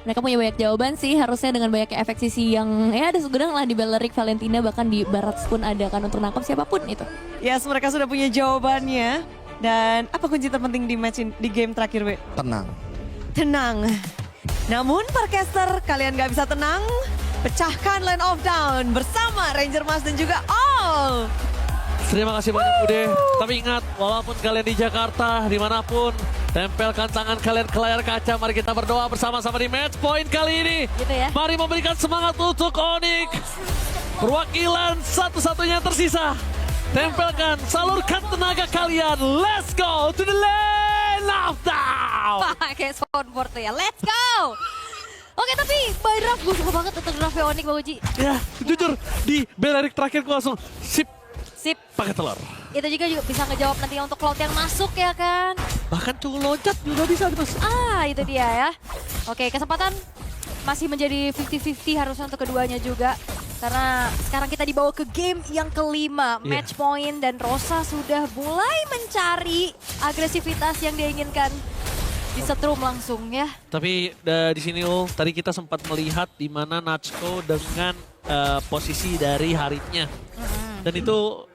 Mereka punya banyak jawaban sih, harusnya dengan banyaknya efek sisi yang ya ada segudang lah di Balerik, Valentina, bahkan di Barat pun ada kan untuk nangkap siapapun itu. Yes, mereka sudah punya jawabannya. Dan apa kunci terpenting di game terakhir, We? Tenang. Namun Parcaster, kalian gak bisa tenang. Pecahkan Land of Down bersama Ranger Mas dan juga All. Terima kasih banyak Bude. Tapi ingat, walaupun kalian di Jakarta, dimanapun, tempelkan tangan kalian ke layar kaca. Mari kita berdoa bersama-sama di match point kali ini. Gitu ya. Mari memberikan semangat untuk Onyx. Perwakilan satu-satunya yang tersisa. Tempelkan, salurkan tenaga kalian. Let's go to the lane of down. Kayak soundboard tuh ya, let's go! Oke, tapi by draft gue suka banget untuk draftnya Onyx, Bang Uji. Ya, jujur, di Belerik terakhir gue langsung sip Sip. pakai telur. Itu juga bisa ngejawab nanti untuk Cloud yang masuk ya kan. Bahkan cukup loncat juga bisa Mas. Itu dia ya. Oke, kesempatan masih menjadi 50-50 harusnya untuk keduanya juga. Karena sekarang kita dibawa ke game yang kelima, match point, dan Rosa sudah mulai mencari agresivitas yang dia inginkan. Disetrum langsung ya. Tapi di sini tadi kita sempat melihat di mana Natsuko dengan posisi dari Haritnya. Dan itu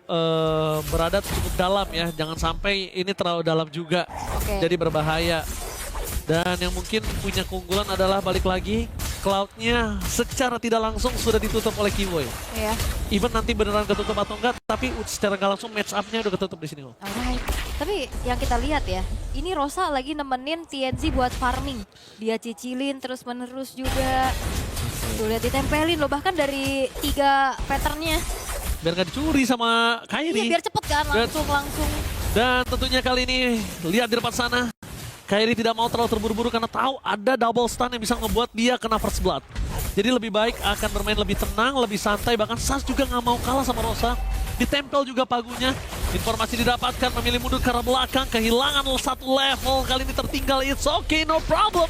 berada cukup dalam ya, jangan sampai ini terlalu dalam juga. Jadi berbahaya. Dan yang mungkin punya keunggulan adalah balik lagi, Cloud-nya secara tidak langsung sudah ditutup oleh Kiwoy. Iya. Even nanti beneran ketutup atau enggak, tapi secara nggak langsung match up-nya udah ketutup di sini. Alright. Tapi yang kita lihat ya, ini Rosa lagi nemenin TNZ buat farming. Dia cicilin terus menerus juga. Tuh lihat ditempelin loh, bahkan dari 3 patternnya. Biar nggak dicuri sama Kairi. Iya, biar cepet kan, langsung. Dan tentunya kali ini, lihat di depan sana. Kairi tidak mau terlalu terburu-buru karena tahu ada double stun yang bisa ngebuat dia kena first blood. Jadi lebih baik akan bermain lebih tenang, lebih santai. Bahkan Sas juga nggak mau kalah sama Rosa. Ditempel juga pagunya. Informasi didapatkan, memilih mundur ke arah belakang. Kehilangan 1 level, kali ini tertinggal. It's okay, no problem.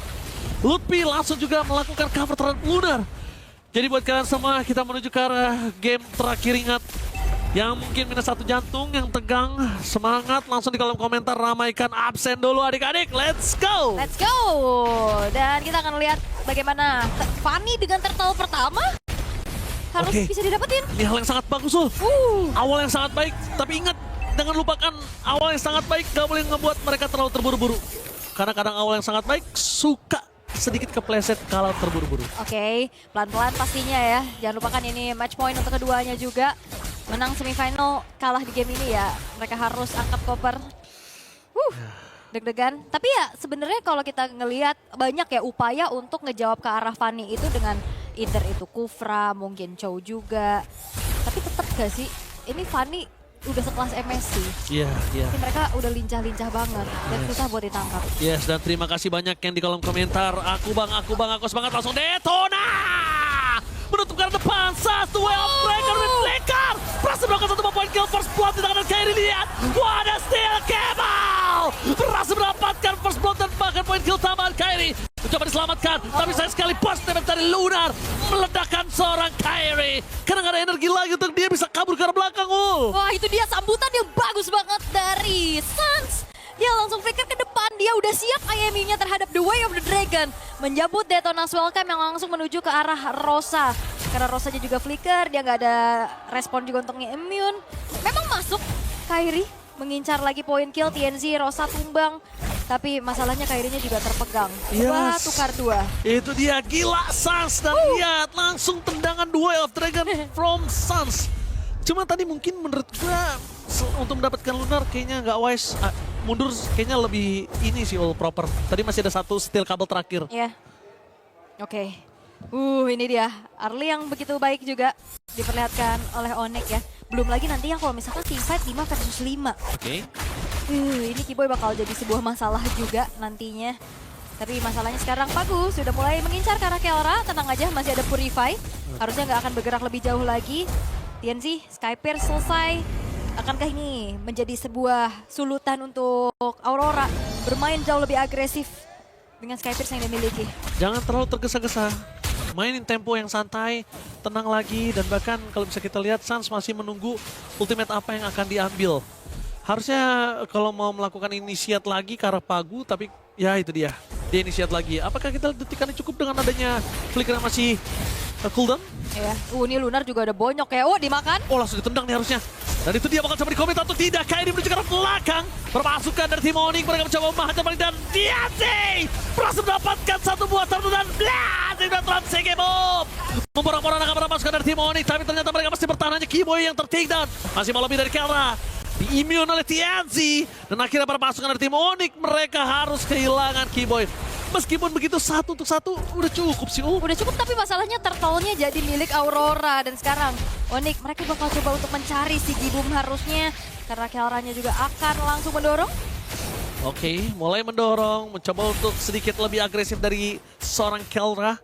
Lutfi langsung juga melakukan cover terhadap Lunar. Jadi buat kalian semua, kita menuju ke arah game terakhir. Ingat, yang mungkin minus 1 jantung, yang tegang, semangat, langsung di kolom komentar ramaikan absen dulu adik-adik. Let's go! Let's go! Dan kita akan lihat bagaimana Fanny dengan turtle pertama harus bisa didapetin. Ini hal yang sangat bagus loh. Awal yang sangat baik, tapi ingat, jangan lupakan awal yang sangat baik gak boleh ngebuat mereka terlalu terburu-buru. Karena kadang awal yang sangat baik suka sedikit kepleset kalau terburu-buru. Oke, pelan-pelan pastinya ya. Jangan lupakan ini match point untuk keduanya juga. Menang semifinal, kalah di game ini ya. Mereka harus angkat koper. Deg-degan. Tapi ya sebenarnya kalau kita ngelihat banyak ya upaya untuk ngejawab ke arah Fanny itu dengan either itu Kufra, mungkin Chow juga. Tapi tetap gak sih, ini Fanny udah sekelas MSC. Iya, iya. Tapi mereka udah lincah-lincah banget dan susah buat ditangkap. Yes, dan terima kasih banyak yang di kolom komentar. Aku bang, aku semangat langsung Detona! Menutup ke depan, satu well breaker with Flicker. Berhasil melakukan 1 point kill first blood di tangan Kairi, lihat. What a steal, Kemal! Berhasil mendapatkan first blood dan bahkan point kill tambahan Kairi. Mencoba diselamatkan, tapi sayang sekali burst damage dari Lunar. Meledakkan seorang Kairi. Karena gak ada energi lagi untuk dia bisa kabur ke arah belakang, Wah, itu dia sambutan yang bagus banget dari Suns. Dia langsung flicker ke depan, dia udah siap IMU-nya terhadap The Way of the Dragon. Menjemput Detona's Welcome yang langsung menuju ke arah Rosa. Karena Rosanya juga flicker, dia nggak ada respon juga untuk nge-immune. Memang masuk, Kairi mengincar lagi poin kill, TNZ, Rosa tumbang. Tapi masalahnya Kairinya juga terpegang. Wah, tukar 2. Itu dia, gila Suns. Dan lihat, langsung tendangan Duel of Dragon from Suns. Cuma tadi mungkin menurut gua untuk mendapatkan Lunar kayaknya nggak wise. Mundur kayaknya lebih ini sih all proper. Tadi masih ada satu steel kabel terakhir. Ya. Oke. Ini dia. Arli yang begitu baik juga diperlihatkan oleh Onyx ya. Belum lagi nantinya kalau misalkan teamfight 5 versus 5. Oke. Ini Kiboy bakal jadi sebuah masalah juga nantinya. Tapi masalahnya sekarang Pagu sudah mulai mengincar ke arah Kelra. Tenang aja, masih ada Purify. Harusnya nggak akan bergerak lebih jauh lagi. TNZ, Skypier selesai. Akankah ini menjadi sebuah sulutan untuk Aurora bermain jauh lebih agresif dengan Skypier yang dimiliki? Jangan terlalu tergesa-gesa. Mainin tempo yang santai, tenang lagi. Dan bahkan kalau bisa kita lihat Suns masih menunggu ultimate apa yang akan diambil. Harusnya kalau mau melakukan inisiat lagi ke arah Pagu, tapi ya itu dia. Dia inisiat lagi. Apakah kita detikannya cukup dengan adanya flicker yang masih cooldown? Ya, ini Lunar juga ada bonyok ya. Dimakan. Langsung ditendang nih harusnya. Dan itu dia bakal coba dikomit atau tidak. Kairi menuju ke arah belakang. Permasukan dari tim Onyx. Mereka mencoba memahajar balik dan Diaze berhasil mendapatkan satu buah tartu dan Blast. Dan Transege Bomb. Memporak-porak akan masukan dari tim Onyx. Tapi ternyata mereka masih bertahan hanya Kiboy yang ter-takedown. Masih mau lebih dari Kelra. Di-immune oleh TNZ. Dan akhirnya permasukan dari tim Onyx. Mereka harus kehilangan Kiboy. Meskipun begitu 1 untuk 1 udah cukup sih. Udah cukup, tapi masalahnya turtle-nya jadi milik Aurora. Dan sekarang Onyx mereka bakal coba untuk mencari si Gibum harusnya. Karena Kelranya juga akan langsung mendorong. Oke, mulai mendorong. Mencoba untuk sedikit lebih agresif dari seorang Kelra.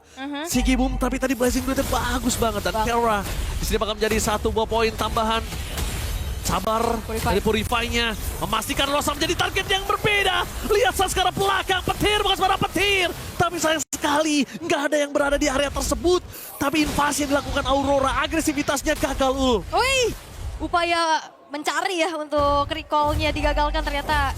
Si Gibum, tapi tadi Blazing Duetnya bagus banget. Dan Kelra di sini bakal menjadi 1 buah poin tambahan. Sabar dari Purify-nya. Memastikan Rosa menjadi target yang berbeda. Lihat Suns ke arah belakang. Petir bukan sembarang petir. Tapi sayang sekali nggak ada yang berada di area tersebut. Tapi invasi yang dilakukan Aurora. Agresivitasnya gagal. Wih, upaya mencari ya untuk recall-nya digagalkan. Ternyata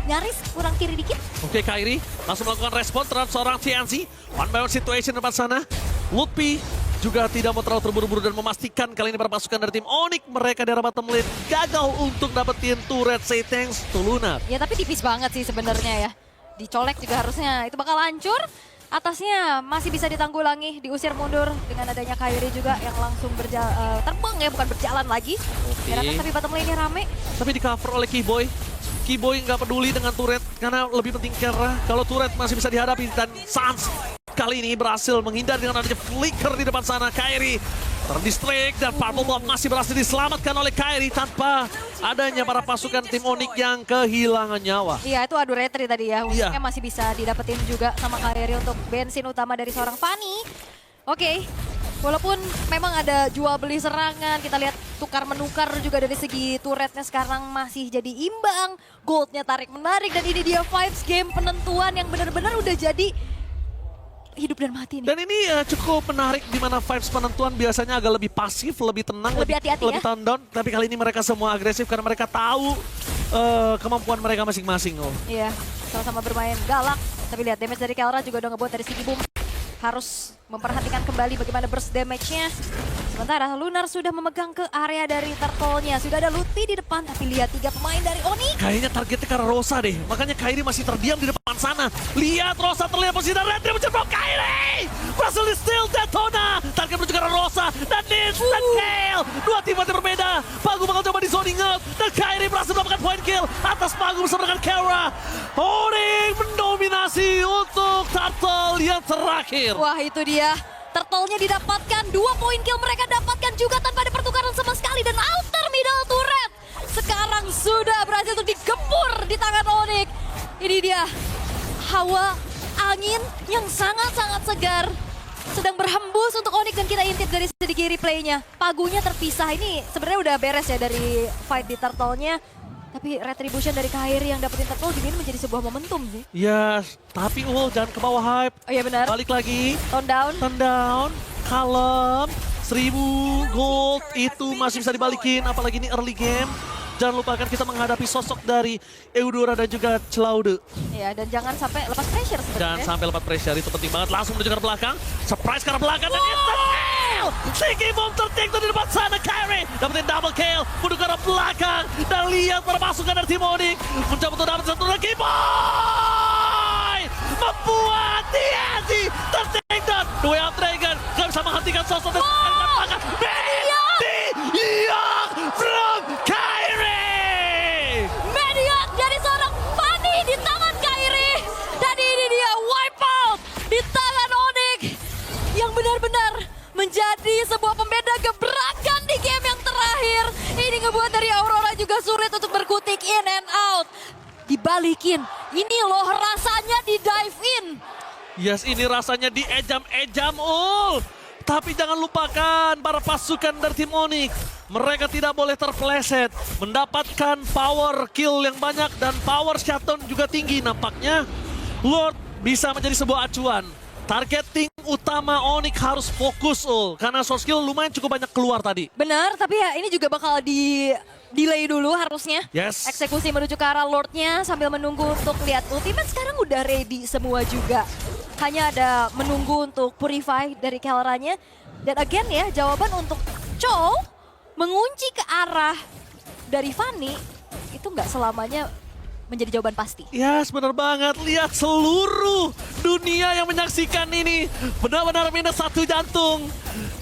nyaris kurang kiri dikit. Oke, Kairi langsung melakukan respon terhadap seorang TNZ. One by one situation depan sana. Lutfi juga tidak mau terlalu terburu-buru dan memastikan kali ini para pasukan dari tim Onyx mereka di arah bottom lane gagal untuk dapetin turret, say thanks to Lunar. Ya tapi tipis banget sih sebenarnya ya. Dicolek juga harusnya itu bakal hancur. Atasnya masih bisa ditanggulangi, diusir mundur dengan adanya Kairi juga yang langsung terbang ya, bukan berjalan lagi. Tapi bottom lane-nya rame. Tapi di cover oleh Kiboy. Kiboy nggak peduli dengan turret karena lebih penting Kelra. Kalau turret masih bisa dihadapi dan Suns kali ini berhasil menghindar dengan adanya flicker di depan sana. Kairi terdistract dan Purple Bomb masih berhasil diselamatkan oleh Kairi tanpa adanya para pasukan tim Onyx yang kehilangan nyawa. Iya, itu adu retri tadi ya. Iya. Untungnya masih bisa didapetin juga sama Kairi untuk bensin utama dari seorang Fanny. Oke. Walaupun memang ada jual beli serangan, kita lihat tukar menukar juga dari segi turretnya sekarang masih jadi imbang. Goldnya tarik menarik dan ini dia vibes game penentuan yang benar-benar udah jadi hidup dan mati nih. Dan ini cukup menarik di mana vibes penentuan biasanya agak lebih pasif, lebih tenang, Lebih hati-hati lebih ya. tone down. Tapi kali ini mereka semua agresif karena mereka tahu kemampuan mereka masing-masing. Iya, sama-sama bermain galak. Tapi lihat damage dari Kelra juga udah ngebuat dari segi boom. Harus memperhatikan kembali bagaimana burst damage-nya. Sementara Lunar sudah memegang ke area dari turtle-nya. Sudah ada Lutfi di depan, tapi lihat 3 pemain dari Onyx. Kayaknya targetnya karena Rosa deh. Makanya Kairi masih terdiam di depan sana. Lihat Rosa terlihat posisi dan Retri menceblok Kairi. Berhasil di steal Detona. Target menuju ke arah Rosa. Dan instant kill. 2 tim yang berbeda. Pagu bakal coba di zoning out. Dan Kairi berhasil mendapatkan point kill. Atas Pagu bersama dengan Kelra. Onyx mendominasi untuk Turtle yang terakhir. Wah, itu dia. Turtle-nya didapatkan, 2 poin kill mereka dapatkan juga tanpa ada pertukaran sama sekali. Dan outer middle turret sudah berhasil untuk digempur di tangan Onyx. Ini dia hawa angin yang sangat-sangat segar sedang berhembus untuk Onyx dan kita intip dari segi kiri replaynya. Pagunya terpisah, ini sebenarnya udah beres ya dari fight di turtle-nya. Tapi retribution dari Kairi yang dapetin turtle juga ini menjadi sebuah momentum sih. Yes, tapi jangan ke bawah hype. Oh iya benar. Balik lagi. Tone down. Turn down, kalem, 1000 gold itu masih bisa dibalikin, apalagi ini early game. Jangan lupakan kita menghadapi sosok dari Eudora dan juga Claude. Iya, dan jangan sampai lepas pressure Jangan sebenarnya. sampai lepas pressure, itu penting banget. Langsung menuju ke arah belakang, surprise ke arah belakang dan instant kill! Siki Boom tertinggal di depan sana, Kairi dapetin double kill, menuju ke arah belakang. Dan lihat para pasukan dari tim Onyx mencoba untuk dapat satu lagi point! Membuat TNC tertinggal. Duel Dragon gak bisa menghentikan sosok dari belakang. Maniac from Kairi! Maniac dari seorang Fanny di tangan Kairi. Dan ini dia wipe out di tangan Onyx. Yang benar-benar menjadi sebuah pembeda gebrakan di game yang terakhir. Ini ngebuat dari Aurora juga sulit untuk berkutik in and out. Dibalikin, ini loh rasanya di dive in. Yes, ini rasanya di ejam-ejam, Tapi jangan lupakan para pasukan dari tim Onyx. Mereka tidak boleh terpeleset. Mendapatkan power kill yang banyak dan power shutdown juga tinggi nampaknya. Lord bisa menjadi sebuah acuan. Targeting utama Onyx harus fokus, karena source skill lumayan cukup banyak keluar tadi. Benar, tapi ya ini juga bakal di delay dulu harusnya. Yes. Eksekusi menuju ke arah Lordnya sambil menunggu untuk lihat ultimate sekarang udah ready semua juga. Hanya ada menunggu untuk purify dari Kelranya. Dan again ya, jawaban untuk Chow mengunci ke arah dari Fanny itu nggak selamanya menjadi jawaban pasti. Yes, benar banget. Lihat seluruh dunia yang menyaksikan ini. Benar-benar minus 1 jantung.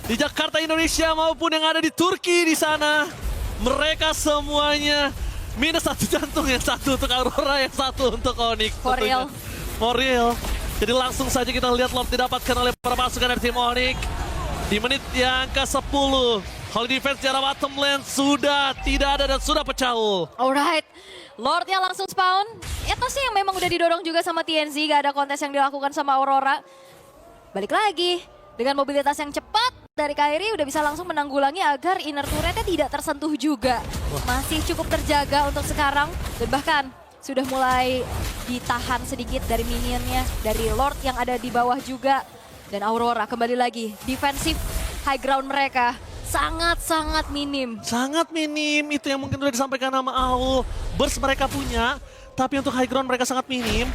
Di Jakarta, Indonesia maupun yang ada di Turki di sana. Mereka semuanya minus 1 jantung. Yang satu untuk Aurora, yang satu untuk Onyx. For real. For real. Jadi langsung saja kita lihat lob didapatkan oleh para pasukan dari tim Onyx. Di menit yang ke-10. Holy Defense di arah bottom lane sudah tidak ada dan sudah pecah. Alright, Lordnya langsung spawn. Itu sih yang memang udah didorong juga sama TNZ, gak ada kontes yang dilakukan sama Aurora. Balik lagi, dengan mobilitas yang cepat dari Kairi udah bisa langsung menanggulangi agar inner turretnya tidak tersentuh juga. Masih cukup terjaga untuk sekarang dan bahkan sudah mulai ditahan sedikit dari minionnya, dari Lord yang ada di bawah juga. Dan Aurora kembali lagi, defensif high ground mereka sangat-sangat minim. Sangat minim, itu yang mungkin sudah disampaikan sama Aul. Burst mereka punya, tapi untuk high ground mereka sangat minim.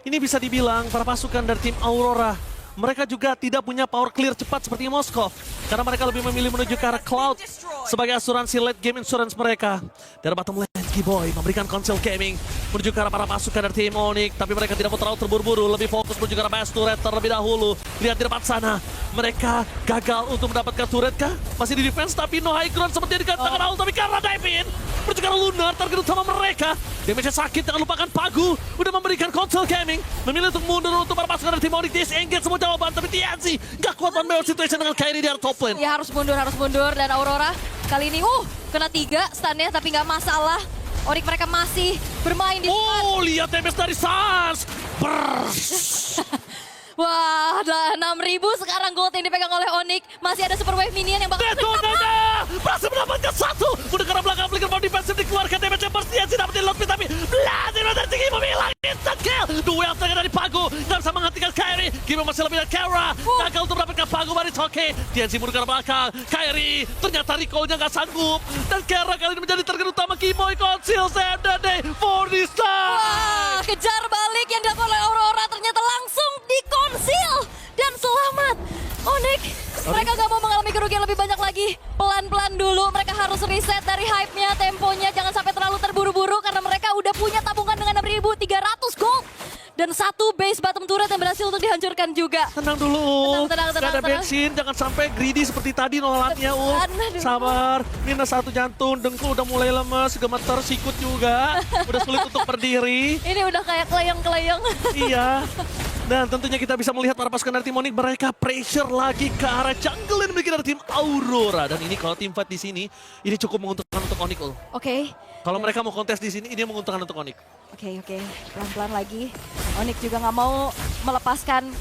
Ini bisa dibilang para pasukan dari tim Aurora, mereka juga tidak punya power clear cepat seperti Moskov. Karena mereka lebih memilih menuju ke arah Cloud sebagai asuransi late game insurance mereka. Dari bottom lane, Boy memberikan Council Gaming menuju ke arah para pasukan dari tim Onyx. Tapi mereka tidak mau terlalu terburu-buru, lebih fokus menuju ke arah base turret terlebih dahulu. Lihat di depan sana, mereka gagal untuk mendapatkan turret kah? Masih di defense tapi no high ground seperti yang dikatakan Aul. Tapi karena dive in, menuju ke arah Lunar, target utama mereka. Damage sakit, jangan lupakan Pagu udah memberikan Council Gaming. Memilih untuk mundur untuk para pasukan dari tim Onyx. Disengage semua jawaban, tapi TNC gak kuat one battle situation dengan Kairi di arah top lane. Ya harus mundur dan Aurora kali ini kena 3 stunnya tapi nggak masalah. Onyx mereka masih bermain di depan. Lihat damage dari Sans. Burst. Wah, 6.000 sekarang gold yang dipegang oleh Onyx. Masih ada super wave minion yang bakal Detonanya berhasil mendapatkan 1. Udah ke arah belakang, flicker ball defensif dikeluarkan. Damage yang pasti yang dapetin Lord tapi berhasil dan tinggi memilang instant kill. Duel tengah dari Pagu, nggak bisa menghentikan Kairi. Gimana masih lebih dari Kara. Gagal untuk mendapatkan Pagu, baris oke. TNC mundur ke arah belakang. Kairi ternyata recall-nya nggak sanggup. Dan Kara kali ini menjadi target utama Kimoy. Conceal save the day for this time. Wah, kejar balik yang dilakukan oleh Aurora ternyata langsung dikonsil. Dan selamat Onyx. Mereka gak mau mengalami kerugian lebih banyak lagi. Pelan-pelan dulu, mereka harus reset dari hype-nya, temponya. Jangan sampai terlalu terburu-buru karena mereka udah punya tabungan dengan 6.300 gold. Dan 1 base bottom turret yang berhasil untuk dihancurkan juga. Tenang dulu, Tenang, gak ada bensin, jangan sampai greedy seperti tadi nolannya. Sabar, minus 1 jantung, dengkul udah mulai lemes, gemeter, sikut juga. Udah sulit untuk berdiri. Ini udah kayak kelayang-kelayang. Iya. Dan tentunya kita bisa melihat para pasukan dari tim Onyx, mereka pressure lagi ke arah jungle yang dimiliki dari tim Aurora. Dan ini kalau tim fight di sini, ini cukup menguntungkan untuk Onyx. Oke. Kalau mereka mau kontes di sini, ini yang menguntungkan untuk Onyx. Oke, pelan-pelan lagi. Onyx juga nggak mau melepaskan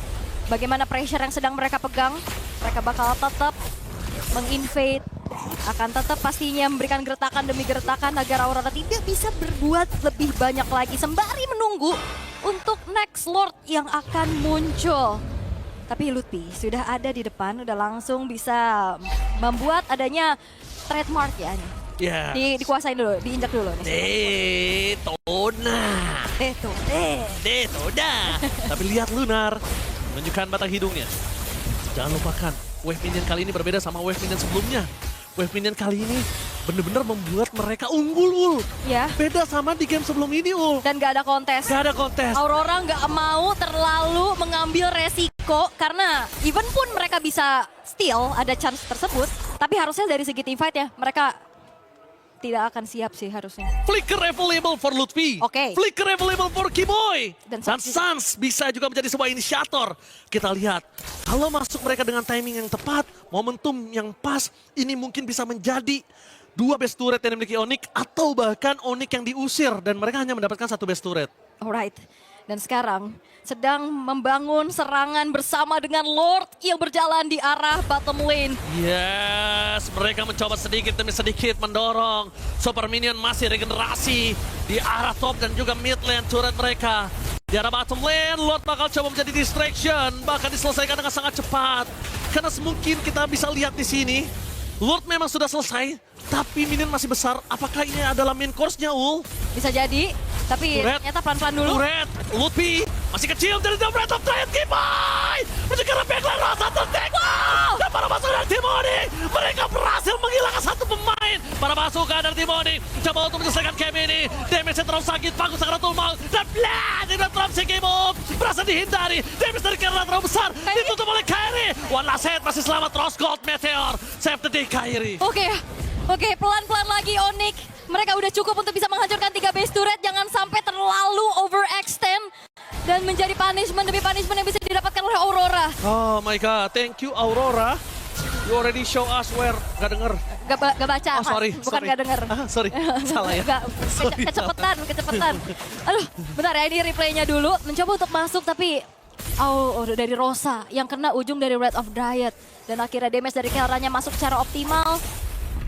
bagaimana pressure yang sedang mereka pegang. Mereka bakal tetap menginvade, akan tetap pastinya memberikan gertakan demi gertakan agar Aurora tidak bisa berbuat lebih banyak lagi sembari menunggu untuk next Lord yang akan muncul. Tapi Lutfi sudah ada di depan, udah langsung bisa membuat adanya trademark ya nih. Ya. Dikuasain dulu, diinjak dulu nih. Detona. Tapi lihat Lunar menunjukkan batang hidungnya. Jangan lupakan, wave minion kali ini berbeda sama wave minion sebelumnya. Wave minion kali ini benar-benar membuat mereka unggul, Ul. Ya. Beda sama di game sebelum ini, Ul. Dan gak ada kontes. Gak ada kontes. Aurora nggak mau terlalu mengambil resiko karena even pun mereka bisa steal, ada chance tersebut. Tapi harusnya dari segi teamfight ya, mereka tidak akan siap sih harusnya. Flicker available for Lutfi. Oke. Flicker available for Kiboy. Dan Dan Sans Sans bisa juga menjadi sebuah inisiator. Kita lihat, kalau masuk mereka dengan timing yang tepat, momentum yang pas, ini mungkin bisa menjadi 2 best turret yang dimiliki Onyx atau bahkan Onyx yang diusir dan mereka hanya mendapatkan 1 best turret. Alright. Dan sekarang sedang membangun serangan bersama dengan Lord yang berjalan di arah bottom lane. Yes, mereka mencoba sedikit demi sedikit mendorong. Super Minion masih regenerasi di arah top dan juga mid lane turret mereka. Di arah bottom lane, Lord bakal coba menjadi distraction, bahkan diselesaikan dengan sangat cepat. Karena mungkin kita bisa lihat di sini, Lord memang sudah selesai, tapi Minion masih besar. Apakah ini adalah main course-nya, Ul? Bisa jadi, tapi Turret. ternyata pelan-pelan dulu. Turret, Lutfi masih kecil dari The Breath of Giant Kibai. Menuju ke backline Rosa tertek. Dan para pasukan dari tim Onyx, mereka berhasil menghilangkan 1 pemain. Para pasukan dari tim Onyx coba untuk menyelesaikan game ini. Damage-nya terlalu sakit, Pagus sangat tumbang. Dan blah, tidak terlalu game up. Berhasil dihindari. Damage dari Kerala terlalu besar. Ditutup oleh Kairi. One last hit masih selamat. Rose Gold Meteor. Save the day Kairi. Oke, pelan-pelan lagi Onyx. Mereka udah cukup untuk bisa menghancurkan 3 base turret. Jangan sampai terlalu overextend dan menjadi punishment demi punishment yang bisa didapatkan oleh Aurora. Oh my god, thank you Aurora. You already show us where. Gak denger. Gak baca, Oh sorry, Mas. Bukan sorry. gak denger. Sorry, salah ya. Sorry, Kecepetan. Aduh, bentar ya, ini replaynya dulu. Mencoba untuk masuk tapi dari Rosa yang kena ujung dari Red of Dryad. Dan akhirnya damage dari Kelranya masuk secara optimal.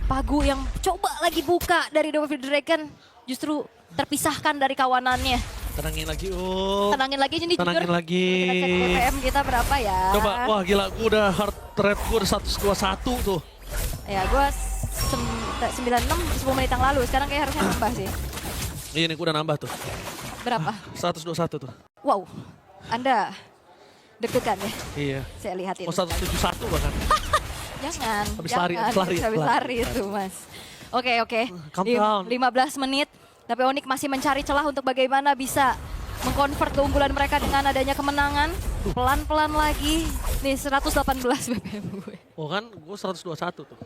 Pagu yang coba lagi buka dari The Wave Dragon justru terpisahkan dari kawanannya. Tenangin lagi, Ul. Tenangin lagi ini Tenangin jujur. lagi. Kita cek BPM kita berapa ya. Coba, wah gila, gue udah heart rate gue udah 121 tuh. Ya, gue 96 10 menit yang lalu. Sekarang kayak harusnya nambah sih. Iya nih, gue udah nambah tuh. Berapa? 121 tuh. Wow, Anda deg-degan ya? Iya. Saya lihatin. Oh 171 bahkan. Jangan, Habis jangan. lari, Habis lari itu mas. Oke. Calm down. 15 menit, tapi Onyx masih mencari celah untuk bagaimana bisa mengkonvert keunggulan mereka dengan adanya kemenangan. Pelan-pelan lagi, nih 118 BPM gue. Oh kan, gue 121 tuh.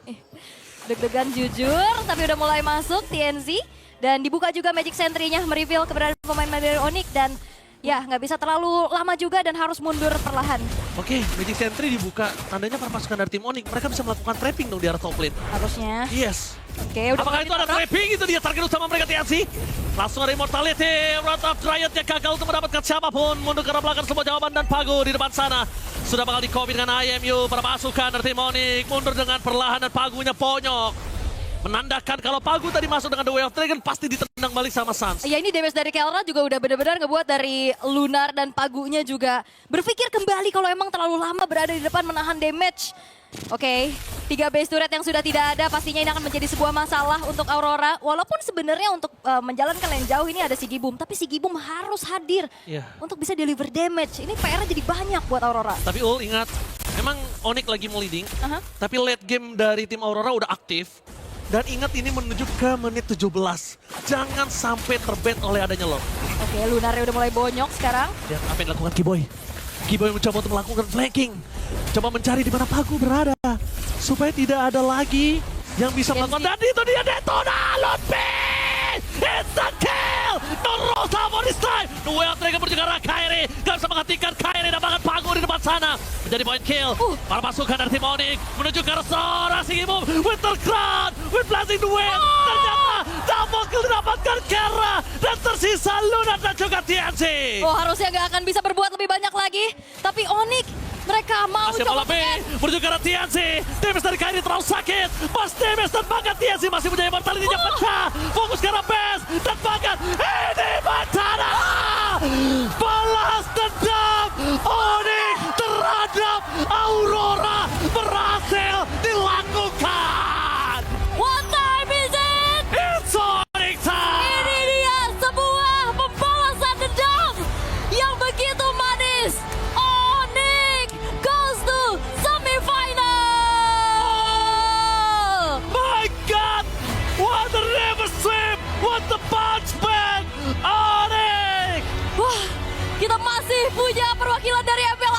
Deg-degan jujur, tapi udah mulai masuk TNZ. Dan dibuka juga Magic Sentry-nya, mereveal keberadaan pemain dari Onyx. Dan ya, nggak bisa terlalu lama juga dan harus mundur perlahan. Oke, Magic Sentry dibuka. Tandanya para pasukan dari tim Onyx, mereka bisa melakukan trapping dong di arah top lane. Harusnya. Yes. Oke, udah Apakah mulai itu ada ditabrak. trapping? Itu dia target utama mereka TNC. Langsung ada Immortality. Wrath of Dryad-nya gagal untuk mendapatkan siapapun. Mundur ke arah belakang semua jawaban dan Pago di depan sana. Sudah bakal di-copy dengan IMU. Para pasukan dari tim Onyx mundur dengan perlahan dan Pagunya ponyok. Menandakan kalau Pagu tadi masuk dengan The Way of Dragon pasti ditendang balik sama Sans. Ya ini damage dari Kelra juga udah benar-benar ngebuat dari Lunar dan Pagunya juga berpikir kembali kalau emang terlalu lama berada di depan menahan damage. Oke, 3 base turret yang sudah tidak ada pastinya ini akan menjadi sebuah masalah untuk Aurora. Walaupun sebenarnya untuk menjalankan lane jauh ini ada Sigibum, tapi Sigibum harus hadir untuk bisa deliver damage. Ini PR-nya jadi banyak buat Aurora. Tapi Ul ingat, memang Onyx lagi mau leading, tapi late game dari tim Aurora udah aktif. Dan ingat ini menuju ke menit 17. Jangan sampai terbet oleh adanya Lord. Oke, Lunarnya udah mulai bonyok sekarang. Dan apa yang dilakukan Kiboy? Kiboy mencoba untuk melakukan flanking. Coba mencari di mana Pagu berada. Supaya tidak ada lagi yang bisa melakukan. Dan itu dia Detona! Lutfi! It's a kill! No Rosa for this time! The Way of Dragon menuju ke arah Kairi. Gak bisa menghentikan Kairi dan bahkan Pagu di depan sana. Menjadi point kill. Para pasukan dari tim Onyx menuju ke arah seorang Sigibum. Winter Crown! With Blazing the Wind! Ternyata Double kill didapatkan Kara. Dan tersisa Lunar dan juga TNC. Oh, harusnya nggak akan bisa berbuat lebih banyak lagi. Tapi Onyx, mereka mau Masih coba malah B, menuju ke arah TNC. Damage dari Kairi terlalu sakit. Pas damage dan Bagat TNC masih punya mortality-nya pecah. Fokus ke arah Bes dan Bagat. Ini bencana. Balas dendam Onyx terhadap Aurora berhasil dilakukan. What time is it? It's Onyx time. Ini dia sebuah pembalasan dendam yang begitu manis. Onyx goes to semifinal. My God! What the river sweep! What the punch back! Onyx! Wah, kita masih punya perwakilan dari MPL